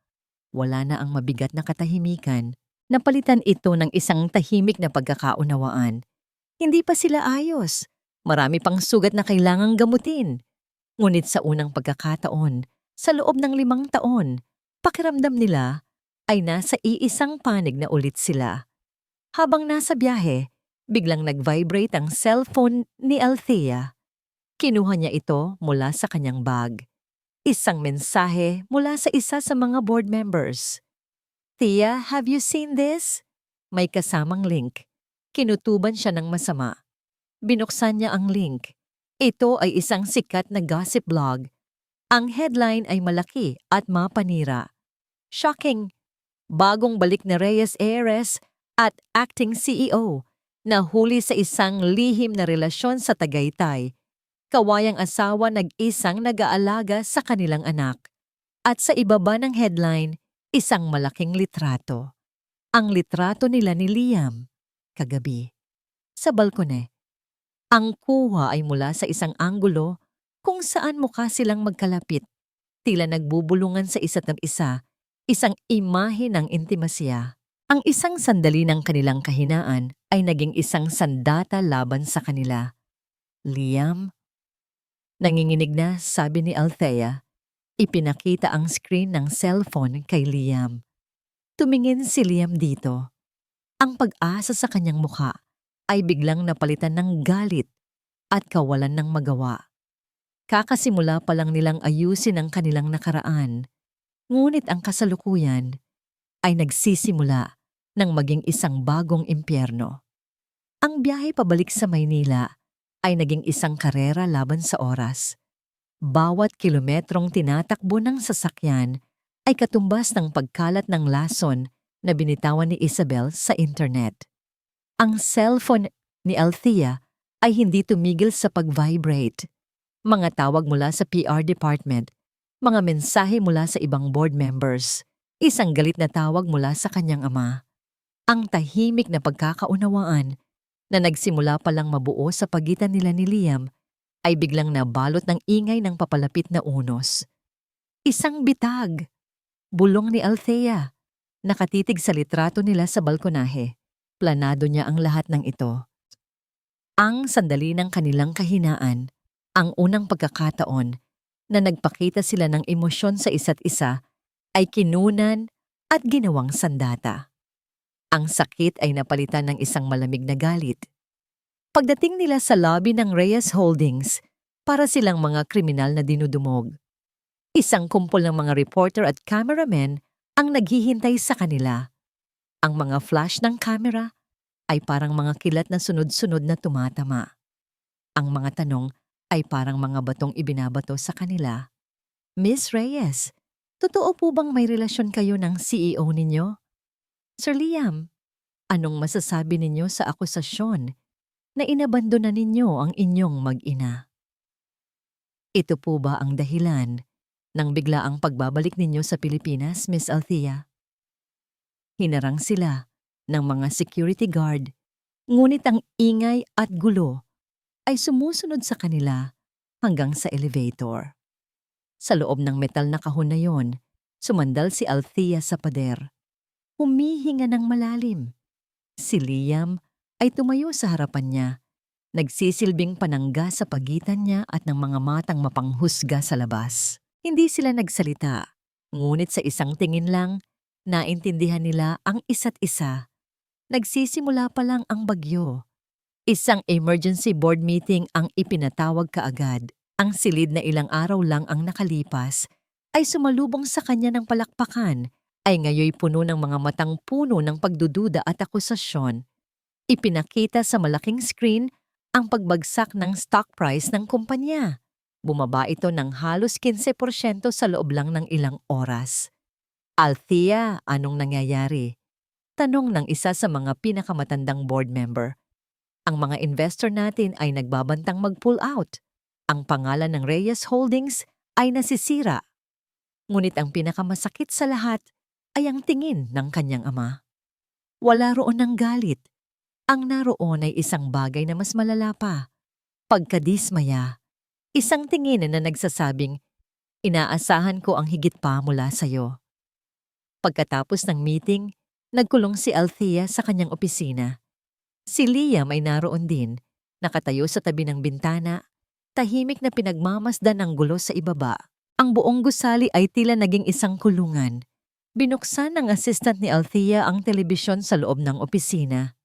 [SPEAKER 1] Wala na ang mabigat na katahimikan. Napalitan ito ng isang tahimik na pagkakaunawaan. Hindi pa sila ayos. Marami pang sugat na kailangang gamutin. Ngunit sa unang pagkakataon, sa loob ng 5 taon, pakiramdam nila ay nasa iisang panig na ulit sila. Habang nasa biyahe, biglang nag-vibrate ang cellphone ni Althea. Kinuha niya ito mula sa kanyang bag. Isang mensahe mula sa isa sa mga board members. Thea, have you seen this? May kasamang link. Kinutuban siya ng masama. Binuksan niya ang link. Ito ay isang sikat na gossip blog. Ang headline ay malaki at mapanira. Shocking! Bagong balik na Reyes heiress at acting CEO nahuli sa isang lihim na relasyon sa Tagaytay. Kawayang asawa nag-isang nag-aalaga sa kanilang anak. At sa ibaba ng headline, isang malaking litrato. Ang litrato nila ni Liam, kagabi, sa balkone. Ang kuha ay mula sa isang anggulo kung saan mukha silang magkalapit, tila nagbubulungan sa isa't isa, isang imahe ng intimasya. Ang isang sandali ng kanilang kahinaan ay naging isang sandata laban sa kanila. Liam? Nanginginig na, sabi ni Althea. Ipinakita ang screen ng cellphone kay Liam. Tumingin si Liam dito. Ang pag-asa sa kanyang mukha ay biglang napalitan ng galit at kawalan ng magawa. Kakasimula pa lang nilang ayusin ang kanilang nakaraan, ngunit ang kasalukuyan ay nagsisimula ng maging isang bagong impyerno. Ang biyahe pabalik sa Maynila ay naging isang karera laban sa oras. Bawat kilometrong tinatakbo ng sasakyan ay katumbas ng pagkalat ng lason na binitawan ni Isabel sa internet. Ang cellphone ni Althea ay hindi tumigil sa pag-vibrate. Mga tawag mula sa PR department, mga mensahe mula sa ibang board members, isang galit na tawag mula sa kanyang ama. Ang tahimik na pagkakaunawaan na nagsimula palang mabuo sa pagitan nila ni Liam ay biglang nabalot ng ingay ng papalapit na unos. Isang bitag, bulong ni Althea, nakatitig sa litrato nila sa balkonahe. Planado niya ang lahat ng ito. Ang sandali ng kanilang kahinaan, ang unang pagkakataon na nagpakita sila ng emosyon sa isa't isa, ay kinunan at ginawang sandata. Ang sakit ay napalitan ng isang malamig na galit. Pagdating nila sa lobby ng Reyes Holdings, para silang mga kriminal na dinudumog. Isang kumpol ng mga reporter at cameramen ang naghihintay sa kanila. Ang mga flash ng camera ay parang mga kilat na sunod-sunod na tumatama. Ang mga tanong ay parang mga batong ibinabato sa kanila. Miss Reyes, totoo po bang may relasyon kayo ng CEO ninyo? Sir Liam, anong masasabi ninyo sa akusasyon na inabandona ninyo ang inyong mag-ina? Ito po ba ang dahilan ng biglaang pagbabalik ninyo sa Pilipinas, Miss Althea? Hinarang sila ng mga security guard, ngunit ang ingay at gulo ay sumusunod sa kanila hanggang sa elevator. Sa loob ng metal na kahon na yon, sumandal si Althea sa pader. Humihinga ng malalim. Si Liam ay tumayo sa harapan niya, nagsisilbing panangga sa pagitan niya at ng mga matang mapanghusga sa labas. Hindi sila nagsalita, ngunit sa isang tingin lang, naintindihan nila ang isa't isa. Nagsisimula pa lang ang bagyo. Isang emergency board meeting ang ipinatawag kaagad. Ang silid na ilang araw lang ang nakalipas ay sumalubong sa kanya ng palakpakan, ay ngayoy puno ng mga matang puno ng pagdududa at akusasyon. Ipinakita sa malaking screen ang pagbagsak ng stock price ng kumpanya. Bumaba ito ng halos 15% sa loob lang ng ilang oras. Althea, anong nangyayari? Tanong ng isa sa mga pinakamatandang board member. Ang mga investor natin ay nagbabantang mag-pull out. Ang pangalan ng Reyes Holdings ay nasisira. Ngunit ang pinakamasakit sa lahat ay ang tingin ng kanyang ama. Wala roon ng galit. Ang naroon ay isang bagay na mas malala pa. Pagkadismaya. Isang tingin na nagsasabing, inaasahan ko ang higit pa mula sa'yo. Pagkatapos ng meeting, nagkulong si Althea sa kanyang opisina. Si Liam ay naroon din, nakatayo sa tabi ng bintana, tahimik na pinagmamasdan ng gulo sa ibaba. Ang buong gusali ay tila naging isang kulungan. Binuksan ng assistant ni Althea ang telebisyon sa loob ng opisina.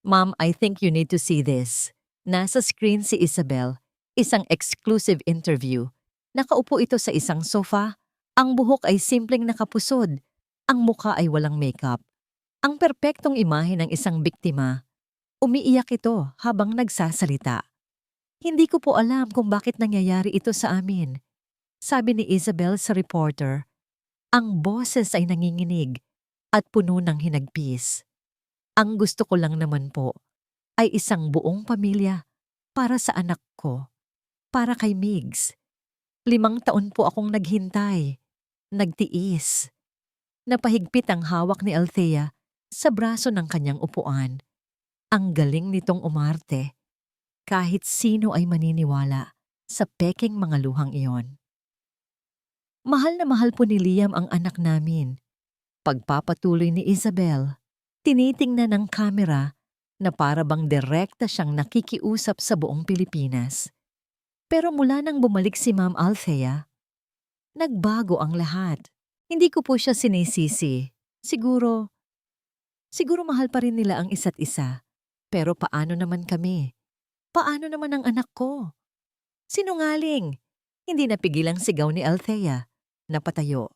[SPEAKER 1] Ma'am, I think you need to see this. Nasa screen si Isabel, isang exclusive interview. Nakaupo ito sa isang sofa. Ang buhok ay simpleng nakapusod. Ang mukha ay walang makeup. Ang perpektong imahe ng isang biktima. Umiiyak ito habang nagsasalita. Hindi ko po alam kung bakit nangyayari ito sa amin. Sabi ni Isabel sa reporter, ang boses ay nanginginig at puno ng hinagpis. Ang gusto ko lang naman po ay isang buong pamilya para sa anak ko, para kay Migs. 5 taon po akong naghintay, nagtiis. Napahigpit ang hawak ni Althea sa braso ng kanyang upuan. Ang galing nitong umarte. Kahit sino ay maniniwala sa peking mga luhang iyon. Mahal na mahal po ni Liam ang anak namin. Pagpapatuloy ni Isabel, tinitingnan ng kamera na para bang direkta siyang nakikiusap sa buong Pilipinas. Pero mula nang bumalik si Ma'am Althea, nagbago ang lahat. Hindi ko po siya sinisisi. Siguro mahal pa rin nila ang isa't isa. Pero paano naman kami? Paano naman ang anak ko? Sinungaling! Hindi napigilang sigaw ni Althea. Napatayo.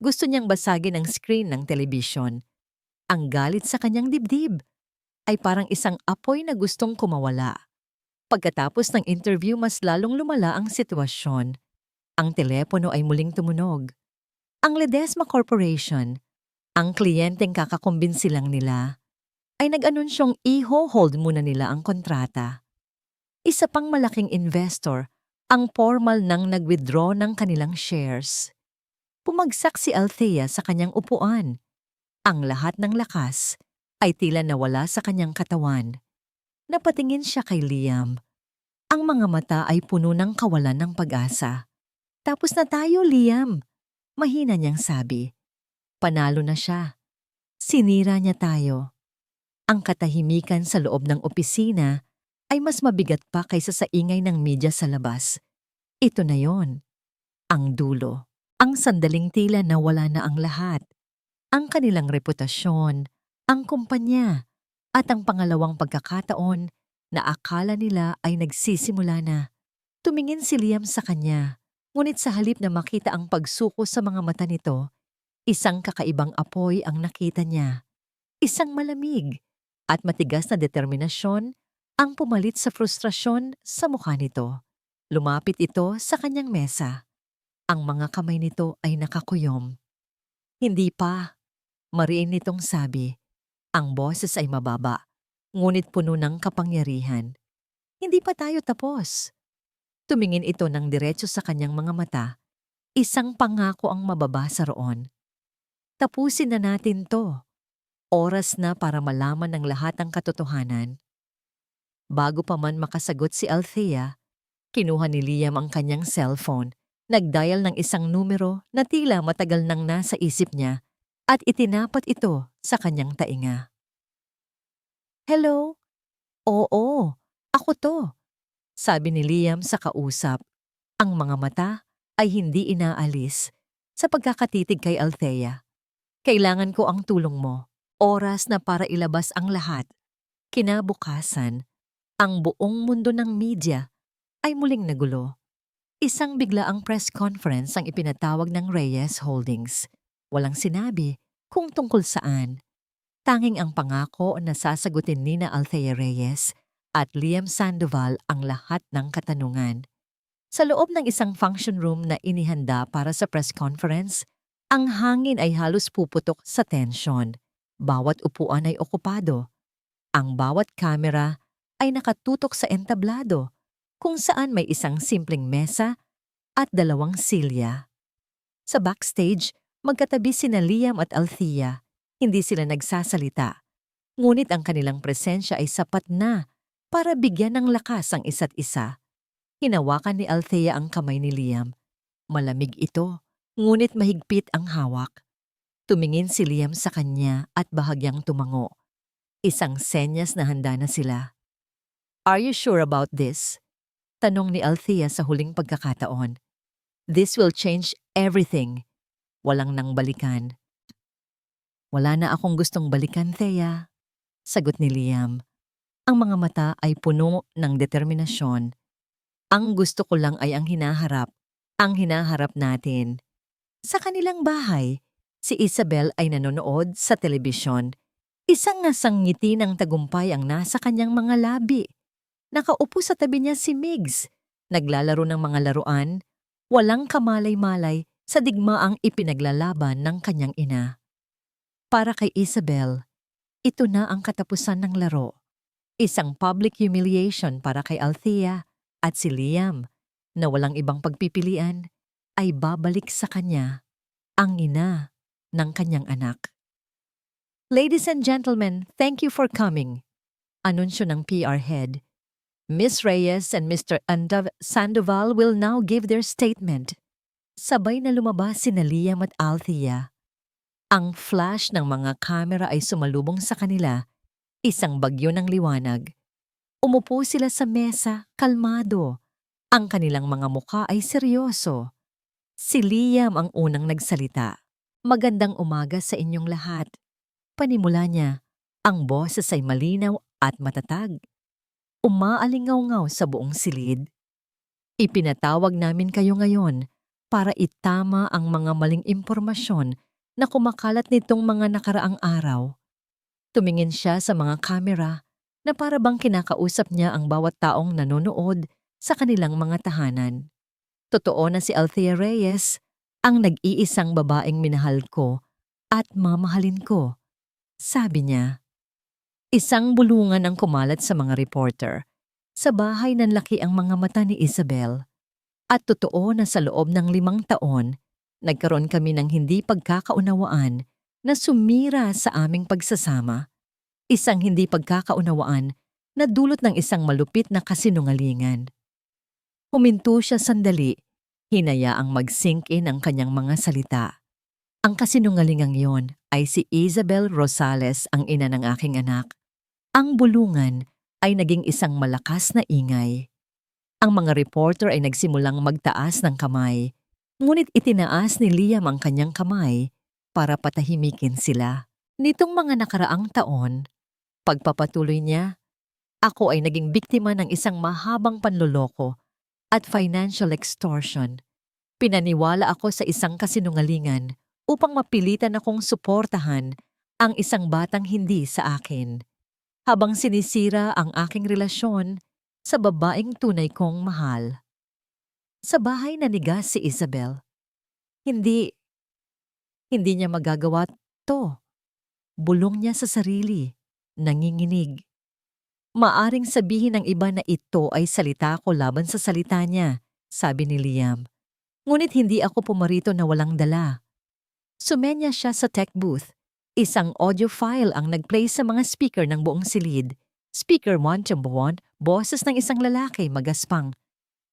[SPEAKER 1] Gusto niyang basagin ang screen ng telebisyon. Ang galit sa kanyang dibdib ay parang isang apoy na gustong kumawala. Pagkatapos ng interview, mas lalong lumala ang sitwasyon. Ang telepono ay muling tumunog. Ang Ledesma Corporation, ang kliyenteng kakakumbinsi lang nila, ay nag-anunsyong i-hold muna nila ang kontrata. Isa pang malaking investor ang formal nang nag-withdraw ng kanilang shares. Pumagsak si Althea sa kanyang upuan. Ang lahat ng lakas ay tila nawala sa kanyang katawan. Napatingin siya kay Liam. Ang mga mata ay puno ng kawalan ng pag-asa. Tapos na tayo, Liam. Mahina niyang sabi. Panalo na siya. Sinira niya tayo. Ang katahimikan sa loob ng opisina ay mas mabigat pa kaysa sa ingay ng media sa labas. Ito na yon. Ang dulo. Ang sandaling tila na wala na ang lahat. Ang kanilang reputasyon, ang kumpanya, at ang pangalawang pagkakataon na akala nila ay nagsisimula na. Tumingin si Liam sa kanya, ngunit sa halip na makita ang pagsuko sa mga mata nito, isang kakaibang apoy ang nakita niya. Isang malamig at matigas na determinasyon ang pumalit sa frustrasyon sa mukha nito. Lumapit ito sa kanyang mesa. Ang mga kamay nito ay nakakuyom. Hindi pa, mariin nitong sabi. Ang boses ay mababa, ngunit puno ng kapangyarihan. Hindi pa tayo tapos. Tumingin ito ng diretso sa kanyang mga mata. Isang pangako ang mababasa roon. Tapusin na natin to. Oras na para malaman ng lahat ang katotohanan. Bago pa man makasagot si Althea, kinuha ni Liam ang kanyang cellphone. Nagdial ng isang numero na tila matagal nang nasa isip niya at itinapat ito sa kanyang tainga. Hello? Oo, ako to, sabi ni Liam sa kausap. Ang mga mata ay hindi inaalis sa pagkakatitig kay Althea. Kailangan ko ang tulong mo. Oras na para ilabas ang lahat. Kinabukasan, ang buong mundo ng media ay muling nagulo. Isang biglaang press conference ang ipinatawag ng Reyes Holdings. Walang sinabi kung tungkol saan. Tanging ang pangako na sasagutin ni Althea Reyes at Liam Sandoval ang lahat ng katanungan. Sa loob ng isang function room na inihanda para sa press conference, ang hangin ay halos puputok sa tensyon. Bawat upuan ay okupado. Ang bawat kamera ay nakatutok sa entablado, kung saan may isang simpleng mesa at 2 silya. Sa backstage, magkatabi sina Liam at Althea. Hindi sila nagsasalita. Ngunit ang kanilang presensya ay sapat na para bigyan ng lakas ang isa't isa. Hinawakan ni Althea ang kamay ni Liam. Malamig ito, ngunit mahigpit ang hawak. Tumingin si Liam sa kanya at bahagyang tumango. Isang senyas na handa na sila. Are you sure about this? Tanong ni Althea sa huling pagkakataon. This will change everything. Walang nang balikan. Wala na akong gustong balikan, Thea. Sagot ni Liam. Ang mga mata ay puno ng determinasyon. Ang gusto ko lang ay ang hinaharap natin. Sa kanilang bahay, si Isabel ay nanonood sa telebisyon. Isang ngasang ngiti ng tagumpay ang nasa kanyang mga labi. Nakaupo sa tabi niya si Migs, naglalaro ng mga laruan Walang kamalay-malay sa digmaang ipinaglalaban ng kanyang ina. Para kay Isabel, ito na ang katapusan ng laro. Isang public humiliation para kay Althea at si Liam na walang ibang pagpipilian ay babalik sa kanya, ang ina ng kanyang anak. Ladies and gentlemen, thank you for coming. Anunsyo ng PR head. Miss Reyes and Mr. Sandoval will now give their statement. Sabay na lumabas sina Liam at Althea. Ang flash ng mga kamera ay sumalubong sa kanila, isang bagyo ng liwanag. Umupo sila sa mesa, kalmado. Ang kanilang mga muka ay seryoso. Si Liam ang unang nagsalita. Magandang umaga sa inyong lahat. Panimula niya, ang boses ay malinaw at matatag. Umaalingaw-ngaw sa buong silid. Ipinatawag namin kayo ngayon para itama ang mga maling impormasyon na kumakalat nitong mga nakaraang araw. Tumingin siya sa mga kamera na para bang kinakausap niya ang bawat taong nanonood sa kanilang mga tahanan. Totoo na si Althea Reyes ang nag-iisang babaeng minahal ko at mamahalin ko, sabi niya. Isang bulungan ang kumalat sa mga reporter. Sa bahay nanlaki ang mga mata ni Isabel. At totoo na sa loob ng 5 taon, nagkaroon kami ng hindi pagkakaunawaan na sumira sa aming pagsasama. Isang hindi pagkakaunawaan na dulot ng isang malupit na kasinungalingan. Huminto siya sandali, hinayaang mag-sink in ang kanyang mga salita. Ang kasinungalingang yon ay si Isabel Rosales, ang ina ng aking anak. Ang bulungan ay naging isang malakas na ingay. Ang mga reporter ay nagsimulang magtaas ng kamay, ngunit itinaas ni Liam ang kanyang kamay para patahimikin sila. Nitong mga nakaraang taon, pagpapatuloy niya, ako ay naging biktima ng isang mahabang panloloko at financial extortion. Pinaniwala ako sa isang kasinungalingan upang mapilitan akong suportahan ang isang batang hindi sa akin, habang sinisira ang aking relasyon sa babaeng tunay kong mahal. Sa bahay nanigas si Isabel. Hindi niya magagawa to. Bulong niya sa sarili, nanginginig. Maaring sabihin ng iba na ito ay salita ko laban sa salita niya, sabi ni Liam. Ngunit hindi ako pumarito na walang dala. Sumenya siya sa tech booth. Isang audio file ang nag-play sa mga speaker ng buong silid. Speaker 1, boses ng isang lalaki magaspang.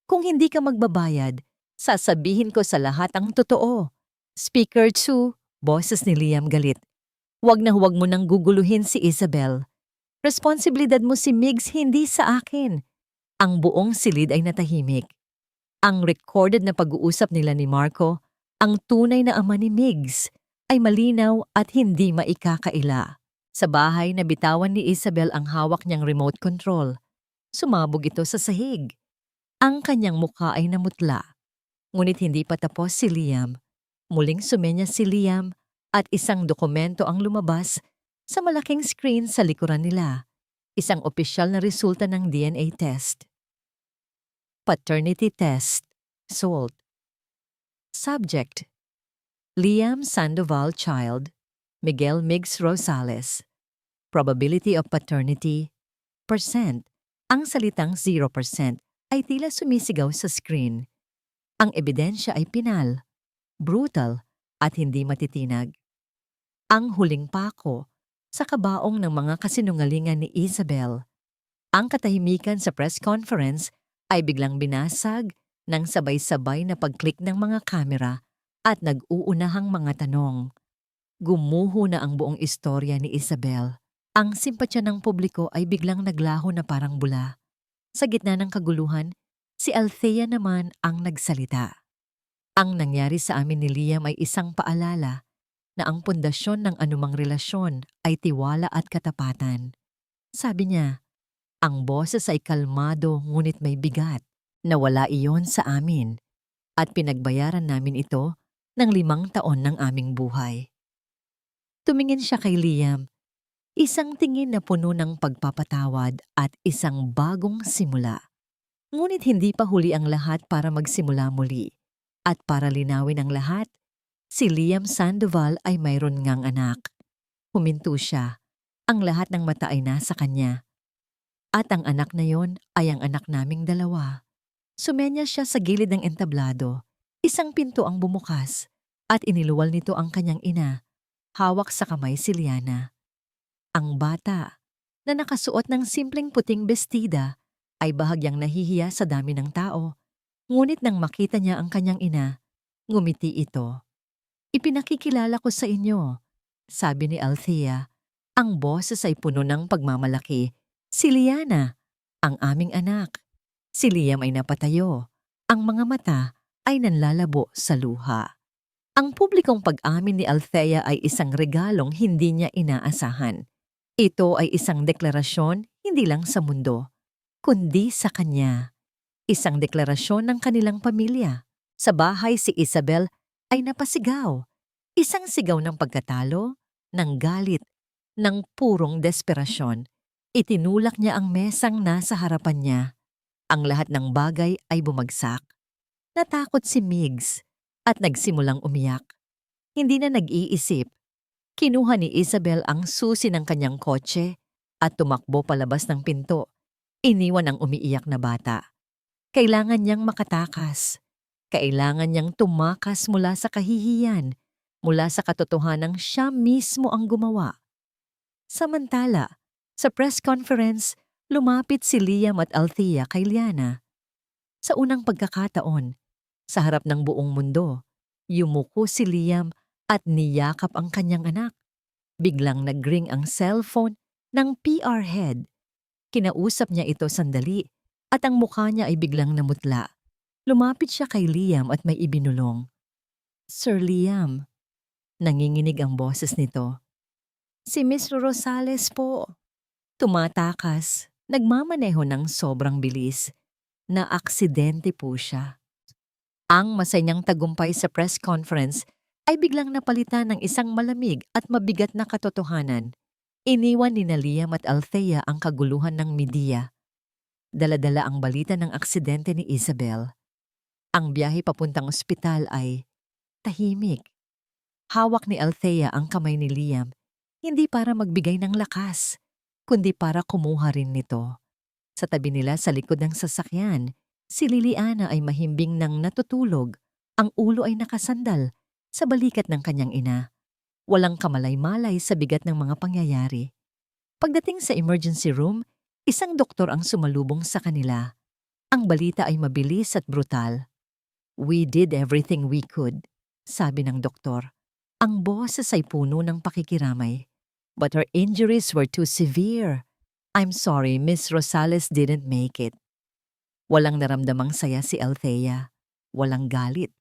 [SPEAKER 1] Kung hindi ka magbabayad, sasabihin ko sa lahat ang totoo. Speaker 2, boses ni Liam galit. Huwag na huwag mo nang guguluhin si Isabel. Responsibilidad mo si Migs, hindi sa akin. Ang buong silid ay natahimik. Ang recorded na pag-uusap nila ni Marco, ang tunay na ama ni Migs, ay malinaw at hindi maikakaila. Sa bahay, nabitawan ni Isabel ang hawak niyang remote control. Sumabog ito sa sahig. Ang kanyang mukha ay namutla. Ngunit hindi pa tapos si Liam. Muling sumenya si Liam at isang dokumento ang lumabas sa malaking screen sa likuran nila. Isang opisyal na resulta ng DNA test. Paternity test. Sold. Subject: Liam Sandoval child, Miguel Migs Rosales. Probability of paternity, percent. Ang salitang 0% ay tila sumisigaw sa screen. Ang ebidensya ay pinal, brutal, at hindi matitinag. Ang huling pako sa kabaong ng mga kasinungalingan ni Isabel. Ang katahimikan sa press conference ay biglang binasag ng sabay-sabay na pag-click ng mga kamera at nag-uunahang mga tanong. Gumuho na ang buong istorya ni Isabel. Ang simpatsya ng publiko ay biglang naglaho na parang bula. Sa gitna ng kaguluhan, si Althea naman ang nagsalita. Ang nangyari sa amin ni Liam ay isang paalala na ang pundasyon ng anumang relasyon ay tiwala at katapatan. Sabi niya, ang boses ay kalmado ngunit may bigat. Nawala iyon sa amin at pinagbayaran namin ito ng 5 taon ng aming buhay. Tumingin siya kay Liam, isang tingin na puno ng pagpapatawad at isang bagong simula. Ngunit hindi pa huli ang lahat para magsimula muli. At para linawin ang lahat, si Liam Sandoval ay mayroon ngang anak. Huminto siya. Ang lahat ng mata ay nasa kanya. At ang anak na yon ay ang anak naming dalawa. Sumenya siya sa gilid ng entablado. Isang pinto ang bumukas at iniluwal nito ang kanyang ina. Hawak sa kamay si Liana. Ang bata, na nakasuot ng simpleng puting bestida, ay bahagyang nahihiya sa dami ng tao. Ngunit nang makita niya ang kanyang ina, ngumiti ito. "Ipinakikilala ko sa inyo," sabi ni Althea. Ang boses ay puno ng pagmamalaki. "Si Liana, ang aming anak." Si Liam ay napatayo. Ang mga mata ay nanlalabo sa luha. Ang publikong pag-amin ni Althea ay isang regalong hindi niya inaasahan. Ito ay isang deklarasyon hindi lang sa mundo, kundi sa kanya. Isang deklarasyon ng kanilang pamilya. Sa bahay si Isabel ay napasigaw. Isang sigaw ng pagkatalo, ng galit, ng purong desperasyon. Itinulak niya ang mesang nasa harapan niya. Ang lahat ng bagay ay bumagsak. Natakot si Migs at nagsimulang umiyak. Hindi na nag-iisip. Kinuha ni Isabel ang susi ng kanyang kotse at tumakbo palabas ng pinto. Iniwan ang umiiyak na bata. Kailangan niyang makatakas. Kailangan niyang tumakas mula sa kahihiyan, mula sa katotohanang siya mismo ang gumawa. Samantala, sa press conference, lumapit si Liam at Althea kay Liana. Sa unang pagkakataon, sa harap ng buong mundo, yumuko si Liam at niyakap ang kanyang anak. Biglang nag-ring ang cellphone ng PR head. Kinausap niya ito sandali at ang mukha niya ay biglang namutla. Lumapit siya kay Liam at may ibinulong. "Sir Liam," nanginginig ang boses nito. "Si Miss Rosales po." Tumatakas, nagmamaneho ng sobrang bilis. Na aksidente po siya. Ang masayang tagumpay sa press conference ay biglang napalitan ng isang malamig at mabigat na katotohanan. Iniwan ni Liam at Althea ang kaguluhan ng media. Dala-dala ang balita ng aksidente ni Isabel. Ang biyahe papuntang ospital ay tahimik. Hawak ni Althea ang kamay ni Liam, hindi para magbigay ng lakas, kundi para kumuha rin nito. Sa tabi nila sa likod ng sasakyan, si Liliana ay mahimbing nang natutulog. Ang ulo ay nakasandal sa balikat ng kanyang ina. Walang kamalay-malay sa bigat ng mga pangyayari. Pagdating sa emergency room, isang doktor ang sumalubong sa kanila. Ang balita ay mabilis at brutal. "We did everything we could," sabi ng doktor. Ang boses ay puno ng pakikiramay. "But her injuries were too severe. I'm sorry, Miss Rosales didn't make it." Walang naramdamang saya si Althea. Walang galit.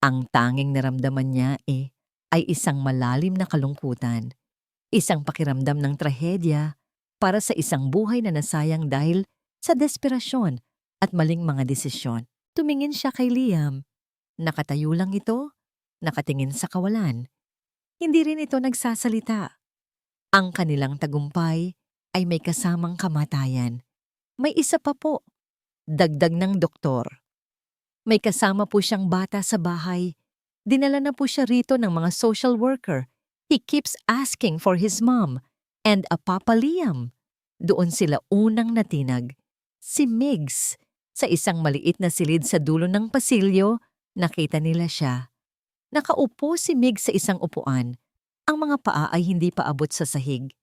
[SPEAKER 1] Ang tanging naramdaman niya ay isang malalim na kalungkutan. Isang pakiramdam ng trahedya para sa isang buhay na nasayang dahil sa desperasyon at maling mga desisyon. Tumingin siya kay Liam. Nakatayo lang ito, nakatingin sa kawalan. Hindi rin ito nagsasalita. Ang kanilang tagumpay ay may kasamang kamatayan. May isa pa po, dagdag ng doktor. May kasama po siyang bata sa bahay. Dinala na po siya rito ng mga social worker. He keeps asking for his mom and a Papa Liam. Doon sila unang natinag. Si Migs, sa isang maliit na silid sa dulo ng pasilyo, nakita nila siya. Nakaupo si Migs sa isang upuan. Ang mga paa ay hindi pa abot sa sahig.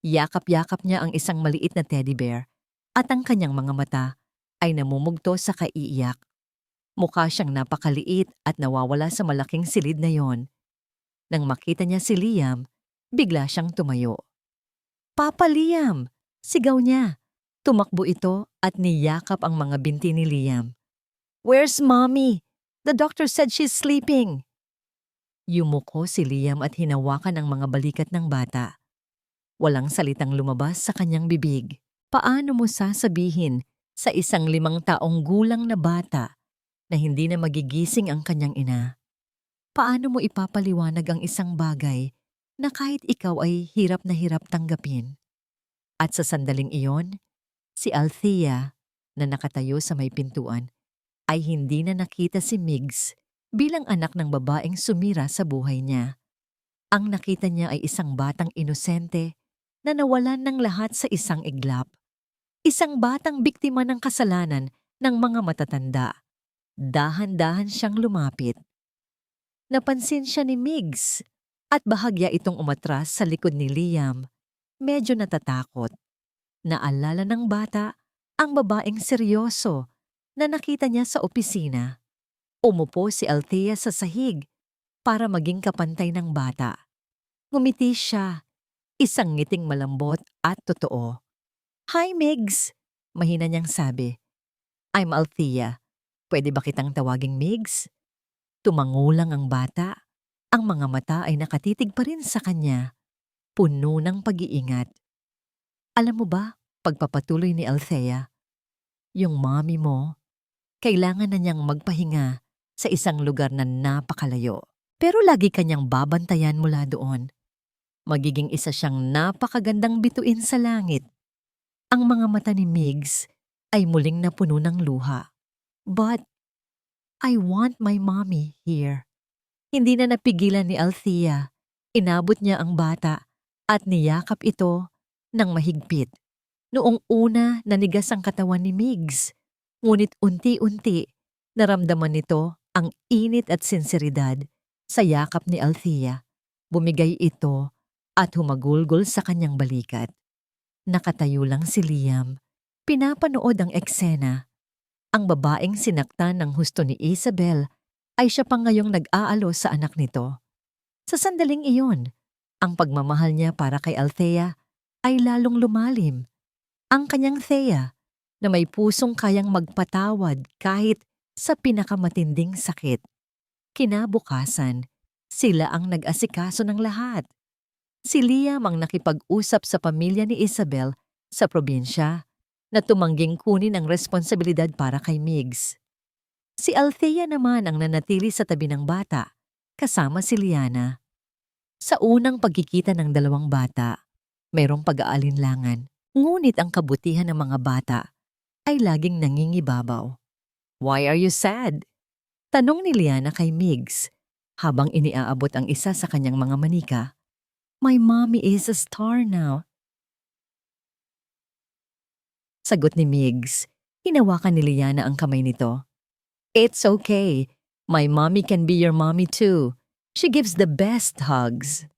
[SPEAKER 1] Yakap-yakap niya ang isang maliit na teddy bear at ang kanyang mga mata ay namumugto sa kaiiyak. Mukha siyang napakaliit at nawawala sa malaking silid na yon. Nang makita niya si Liam, bigla siyang tumayo. "Papa Liam!" Sigaw niya. Tumakbo ito at niyakap ang mga binti ni Liam. "Where's Mommy? The doctor said she's sleeping." Yumuko si Liam at hinawakan ang mga balikat ng bata. Walang salitang lumabas sa kanyang bibig. Paano mo sasabihin sa isang 5 taong gulang na bata na hindi na magigising ang kanyang ina? Paano mo ipapaliwanag ang isang bagay na kahit ikaw ay hirap na hirap tanggapin? At sa sandaling iyon, si Althea na nakatayo sa may pintuan ay hindi na nakita si Migs bilang anak ng babaeng sumira sa buhay niya. Ang nakita niya ay isang batang inosente na nawalan ng lahat sa isang iglap. Isang batang biktima ng kasalanan ng mga matatanda. Dahan-dahan siyang lumapit. Napansin siya ni Migs at bahagya itong umatras sa likod ni Liam. Medyo natatakot. Naalala ng bata ang babaeng seryoso na nakita niya sa opisina. Umupo si Althea sa sahig para maging kapantay ng bata. Ngumiti siya, isang ngiting malambot at totoo. "Hi, Migs," mahina niyang sabi. "I'm Althea. Pwede ba kitang tawaging Migs?" Tumangulang ang bata. Ang mga mata ay nakatitig pa rin sa kanya, puno ng pag-iingat. "Alam mo ba," pagpapatuloy ni Althea, "yung mommy mo, kailangan na niyang magpahinga sa isang lugar na napakalayo. Pero lagi kanyang babantayan mula doon. Magiging isa siyang napakagandang bituin sa langit." Ang mga mata ni Migs ay muling napuno ng luha. "But I want my mommy here." Hindi na napigilan ni Althea. Inabot niya ang bata at niyakap ito ng mahigpit. Noong una nanigas ang katawan ni Migs, ngunit unti-unti naramdaman nito ang init at sinseridad sa yakap ni Althea. Bumigay ito at humagulgol sa kanyang balikat. Nakatayo lang si Liam. Pinapanood ang eksena. Ang babaeng sinaktan ng husto ni Isabel ay siya pa ngayong nag-aalo sa anak nito. Sa sandaling iyon, ang pagmamahal niya para kay Althea ay lalong lumalim. Ang kanyang Thea na may pusong kayang magpatawad kahit sa pinakamatinding sakit. Kinabukasan, sila ang nag-asikaso ng lahat. Si Liam ang nakipag-usap sa pamilya ni Isabel sa probinsya na tumangging kunin ang responsibilidad para kay Migs. Si Althea naman ang nanatili sa tabi ng bata, kasama si Liana. Sa unang pagkikita ng dalawang bata, mayroong pag-aalinlangan, ngunit ang kabutihan ng mga bata ay laging nangingibabaw. "Why are you sad?" tanong ni Liana kay Migs habang iniaabot ang isa sa kanyang mga manika. "My mommy is a star now." Sagot ni Migs. Hinawakan ni Liana ang kamay nito. "It's okay. My mommy can be your mommy too. She gives the best hugs."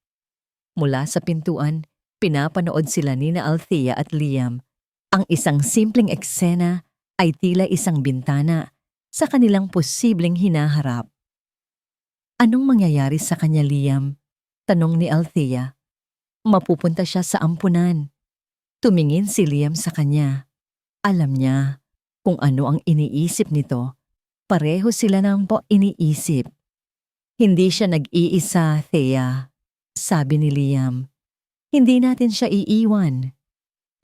[SPEAKER 1] Mula sa pintuan, pinapanood sila nina Althea at Liam. Ang isang simpleng eksena ay tila isang bintana sa kanilang posibleng hinaharap. "Anong mangyayari sa kanya, Liam?" tanong ni Althea. "Mapupunta siya sa ampunan." Tumingin si Liam sa kanya. Alam niya kung ano ang iniisip nito. Pareho sila nang iniisip. "Hindi siya nag-iisa, Thea," sabi ni Liam. "Hindi natin siya iiwan."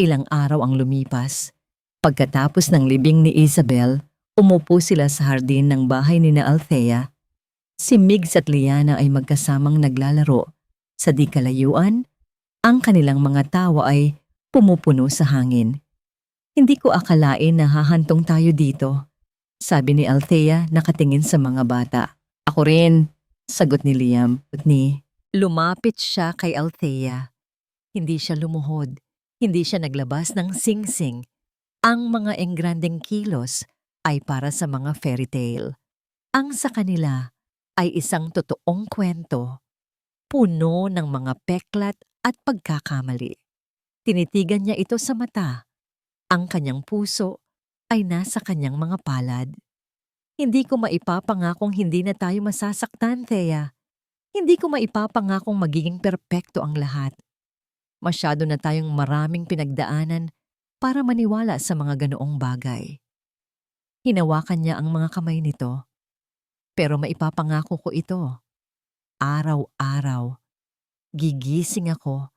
[SPEAKER 1] Ilang araw ang lumipas. Pagkatapos ng libing ni Isabel, umupo sila sa hardin ng bahay ni na Althea. Si Migs at Liana ay magkasamang naglalaro. Sa di kalayuan, ang kanilang mga tawa ay pumupuno sa hangin. "Hindi ko akalain na hahantong tayo dito," sabi ni Althea nakatingin sa mga bata. "Ako rin," sagot ni Liam. Lumapit siya kay Althea. Hindi siya lumuhod. Hindi siya naglabas ng singsing. Ang mga engrandeng kilos ay para sa mga fairy tale. Ang sa kanila ay isang totoong kwento, puno ng mga peklat at pagkakamali. Tinitigan niya ito sa mata. Ang kanyang puso ay nasa kanyang mga palad. "Hindi ko maipapangakong hindi na tayo masasaktan, Thea. Hindi ko maipapangakong magiging perpekto ang lahat. Masyado na tayong maraming pinagdaanan para maniwala sa mga ganoong bagay." Hinawakan niya ang mga kamay nito. "Pero maipapangako ko ito. Araw-araw, gigising ako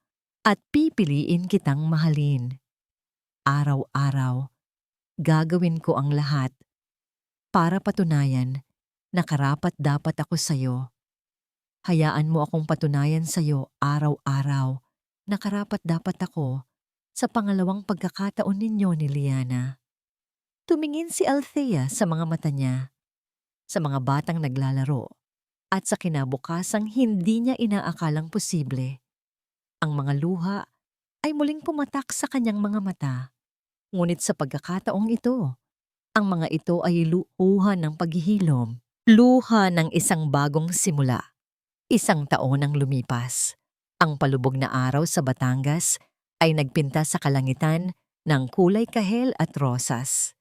[SPEAKER 1] at pipiliin kitang mahalin. Araw-araw, gagawin ko ang lahat para patunayan na karapat-dapat ako sa'yo. Hayaan mo akong patunayan sa'yo araw-araw na karapat-dapat ako sa pangalawang pagkakataon ninyo ni Liana." Tumingin si Althea sa mga mata niya, sa mga batang naglalaro, at sa kinabukasang hindi niya inaakalang posible. Ang mga luha ay muling pumatak sa kanyang mga mata. Ngunit sa pagkakataong ito, ang mga ito ay luha ng paghihilom, luha ng isang bagong simula. Isang taon ang lumipas. Ang palubog na araw sa Batangas ay nagpinta sa kalangitan ng kulay kahel at rosas.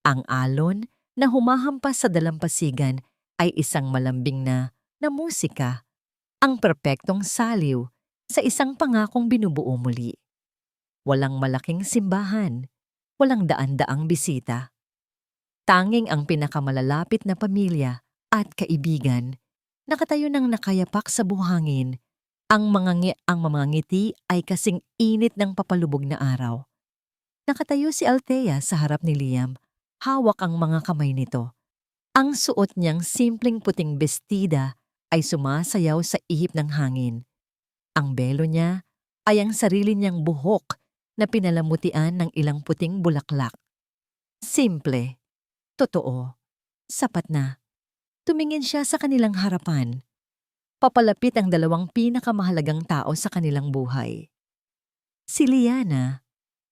[SPEAKER 1] Ang alon na humahampas sa dalampasigan ay isang malambing na musika, ang perpektong saliw sa isang pangakong binubuo muli. Walang malaking simbahan, walang daan-daang bisita. Tanging ang pinakamalalapit na pamilya at kaibigan, nakatayo ng nakayapak sa buhangin. Ang mga ngiti ay kasing init ng papalubog na araw. Nakatayo si Althea sa harap ni Liam, hawak ang mga kamay nito. Ang suot niyang simpleng puting bestida ay sumasayaw sa ihip ng hangin. Ang belo niya ay ang sarili niyang buhok na pinalamutian ng ilang puting bulaklak. Simple, totoo, sapat na. Tumingin siya sa kanilang harapan. Papalapit ang dalawang pinakamahalagang tao sa kanilang buhay. Si Liana,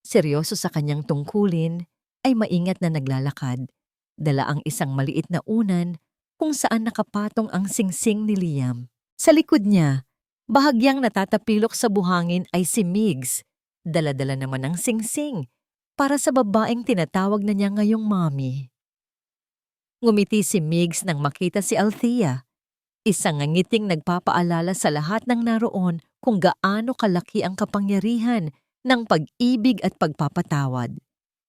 [SPEAKER 1] seryoso sa kanyang tungkulin, ay maingat na naglalakad, dala ang isang maliit na unan kung saan nakapatong ang singsing ni Liam. Sa likod niya, bahagyang natatapilok sa buhangin ay si Migs, dala-dala naman ang singsing, para sa babaeng tinatawag na niya ngayong mommy. Ngumiti si Migs nang makita si Althea. Isang ngiting nagpapaalala sa lahat ng naroon kung gaano kalaki ang kapangyarihan ng pag-ibig at pagpapatawad.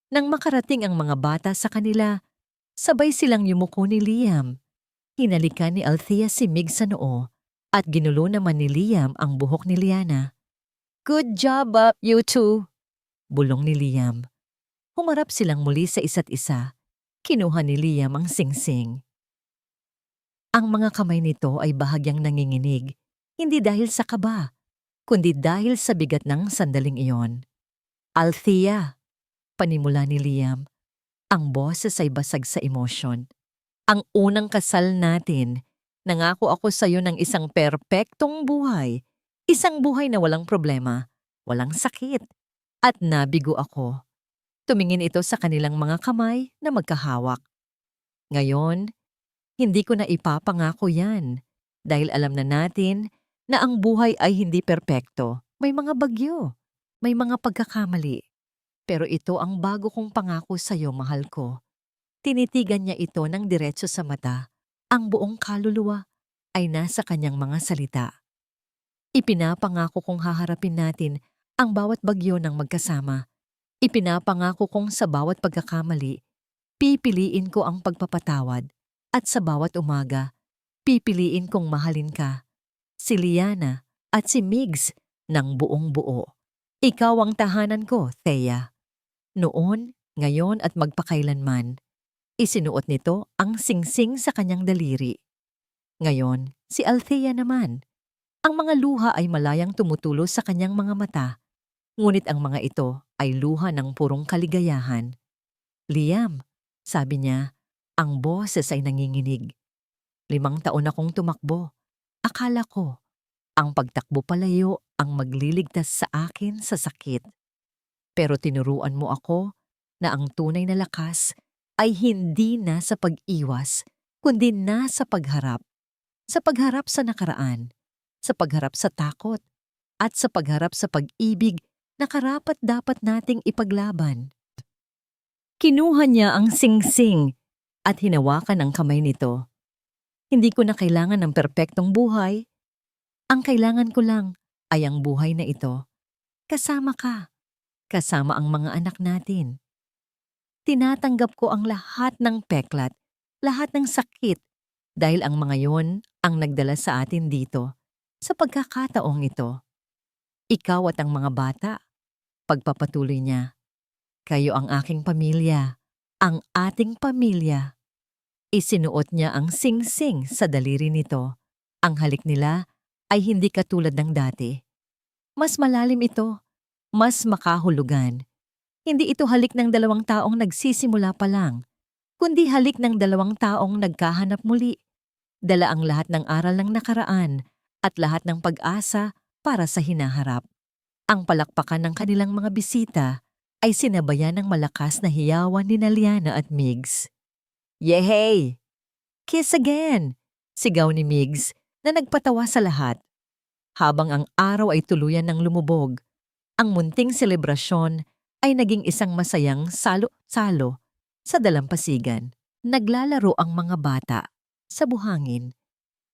[SPEAKER 1] Nang makarating ang mga bata sa kanila, sabay silang yumuko ni Liam. Hinalikan ni Althea si Mig sa noo at ginulo naman ni Liam ang buhok ni Liana. "Good job, you two," bulong ni Liam. Humarap silang muli sa isa't isa. Kinuha ni Liam ang singsing. Ang mga kamay nito ay bahagyang nanginginig, hindi dahil sa kaba, kundi dahil sa bigat ng sandaling iyon. "Althea," panimula ni Liam, ang boses ay basag sa emosyon. "Ang unang kasal natin, nangako ako sa iyo ng isang perpektong buhay, isang buhay na walang problema, walang sakit, at nabigo ako." Tumingin ito sa kanilang mga kamay na magkahawak. "Ngayon, hindi ko na ipapangako yan dahil alam na natin na ang buhay ay hindi perpekto. May mga bagyo, may mga pagkakamali. Pero ito ang bago kong pangako sa iyo, mahal ko." Tinitigan niya ito ng diretso sa mata. Ang buong kaluluwa ay nasa kanyang mga salita. "Ipinapangako kong haharapin natin ang bawat bagyo ng magkasama. Ipinapangako kong sa bawat pagkakamali, pipiliin ko ang pagpapatawad. At sa bawat umaga, pipiliin kong mahalin ka, si Liana at si Migs ng buong buo. Ikaw ang tahanan ko, Thea. Noon, ngayon at magpakailanman." Isinuot nito ang singsing sa kanyang daliri. Ngayon, si Althea naman. Ang mga luha ay malayang tumutulo sa kanyang mga mata, ngunit ang mga ito ay luha ng purong kaligayahan. "Liam," sabi niya, ang boses ay nanginginig. 5 taon akong tumakbo. Akala ko, ang pagtakbo palayo ang magliligtas sa akin sa sakit. Pero tinuruan mo ako na ang tunay na lakas ay hindi nasa pag-iwas, kundi nasa pagharap. Sa pagharap sa nakaraan, sa pagharap sa takot, at sa pagharap sa pag-ibig na karapat-dapat nating ipaglaban. Kinuha niya ang singsing at hinawakan ang kamay nito. "Hindi ko na kailangan ng perpektong buhay. Ang kailangan ko lang ay ang buhay na ito. Kasama ka, kasama ang mga anak natin. Tinatanggap ko ang lahat ng peklat, lahat ng sakit, dahil ang mga yon ang nagdala sa atin dito, sa pagkakataong ito. Ikaw at ang mga bata," pagpapatuloy niya. "Kayo ang aking pamilya, ang ating pamilya." Isinuot niya ang singsing sa daliri nito. Ang halik nila ay hindi katulad ng dati. Mas malalim ito, mas makahulugan. Hindi ito halik ng dalawang taong nagsisimula pa lang, kundi halik ng dalawang taong nagkahanap muli. Dala ang lahat ng aral ng nakaraan at lahat ng pag-asa para sa hinaharap. Ang palakpakan ng kanilang mga bisita ay sinabayan ng malakas na hiyawan ni Liana at Migs. Yehey! Kiss again! Sigaw ni Migs na nagpatawa sa lahat. Habang ang araw ay tuluyan ng lumubog, ang munting selebrasyon ay naging isang masayang salo-salo sa dalampasigan. Naglalaro ang mga bata sa buhangin,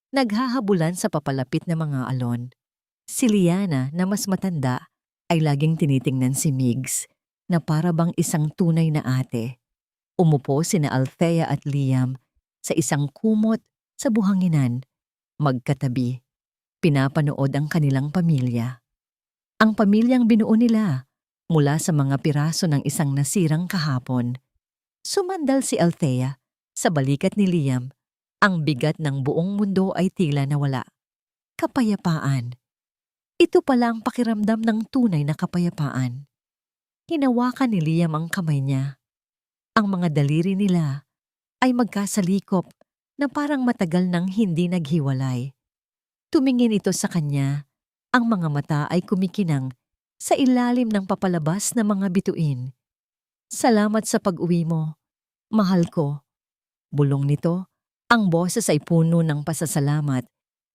[SPEAKER 1] naghahabulan sa papalapit na mga alon. Si Liana na mas matanda ay laging tinitingnan si Migs na para bang isang tunay na ate. Umupo sina Althea at Liam sa isang kumot sa buhanginan, magkatabi. Pinapanood ang kanilang pamilya. Ang pamilyang binuo nila mula sa mga piraso ng isang nasirang kahapon. Sumandal si Althea sa balikat ni Liam. Ang bigat ng buong mundo ay tila nawala. Kapayapaan. Ito pala ang pakiramdam ng tunay na kapayapaan. Hinawakan ni Liam ang kamay niya. Ang mga daliri nila ay magkasalikop na parang matagal nang hindi naghiwalay. Tumingin ito sa kanya, ang mga mata ay kumikinang sa ilalim ng papalabas na mga bituin. Salamat sa pag-uwi mo, mahal ko. Bulong nito, ang boses ay puno ng pasasalamat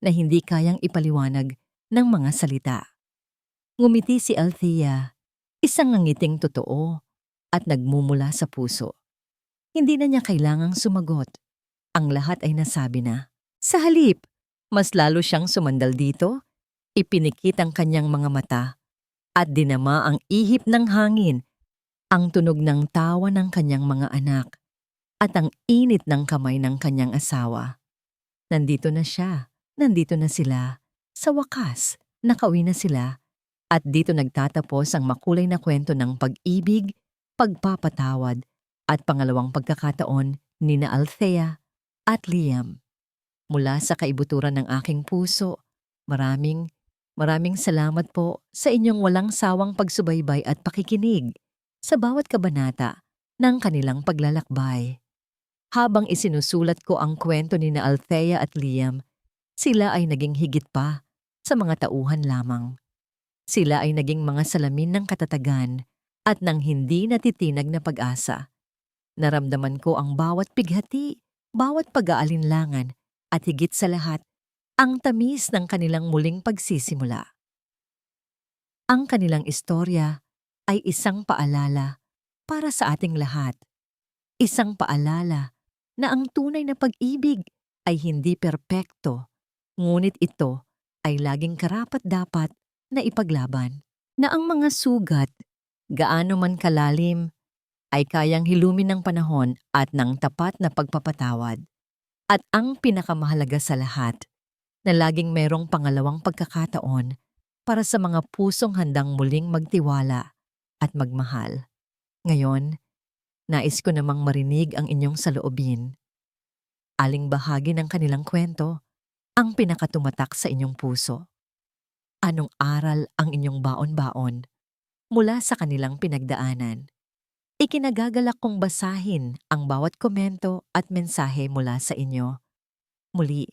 [SPEAKER 1] na hindi kayang ipaliwanag ng mga salita. Ngumiti si Althea, isang ngiting totoo at nagmumula sa puso. Hindi na niya kailangang sumagot. Ang lahat ay nasabi na. Sa halip, mas lalo siyang sumandal dito, ipinikit ang kanyang mga mata at dinama ang ihip ng hangin, ang tunog ng tawa ng kanyang mga anak at ang init ng kamay ng kanyang asawa. Nandito na siya, nandito na sila. Sa wakas, nakauwi na sila at dito nagtatapos ang makulay na kwento ng pag-ibig, pagpapatawad at pangalawang pagkakataon ni na Althea at Liam. Mula sa kaibuturan ng aking puso, maraming salamat po sa inyong walang sawang pagsubaybay at pakikinig sa bawat kabanata ng kanilang paglalakbay. Habang isinusulat ko ang kwento ni na Althea at Liam, sila ay naging higit pa sa mga tauhan lamang. Sila ay naging mga salamin ng katatagan at ng hindi natitinag na pag-asa. Naramdaman ko ang bawat pighati, bawat pag-aalinlangan, at higit sa lahat, ang tamis ng kanilang muling pagsisimula. Ang kanilang istorya ay isang paalala para sa ating lahat. Isang paalala na ang tunay na pag-ibig ay hindi perpekto, ngunit ito ay laging karapat-dapat na ipaglaban. Na ang mga sugat, gaano man kalalim, ay kayang hilumin ng panahon at ng tapat na pagpapatawad. At ang pinakamahalaga sa lahat, na laging merong pangalawang pagkakataon para sa mga pusong handang muling magtiwala at magmahal. Ngayon, nais ko namang marinig ang inyong saloobin. Aling bahagi ng kanilang kwento ang pinakatumatak sa inyong puso? Anong aral ang inyong baon-baon mula sa kanilang pinagdaanan? Ikinagagalak kong basahin ang bawat komento at mensahe mula sa inyo. Muli,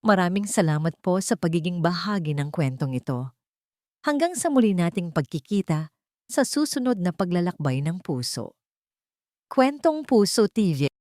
[SPEAKER 1] maraming salamat po sa pagiging bahagi ng kwentong ito. Hanggang sa muli nating pagkikita sa susunod na paglalakbay ng puso. Kwentong Puso TV.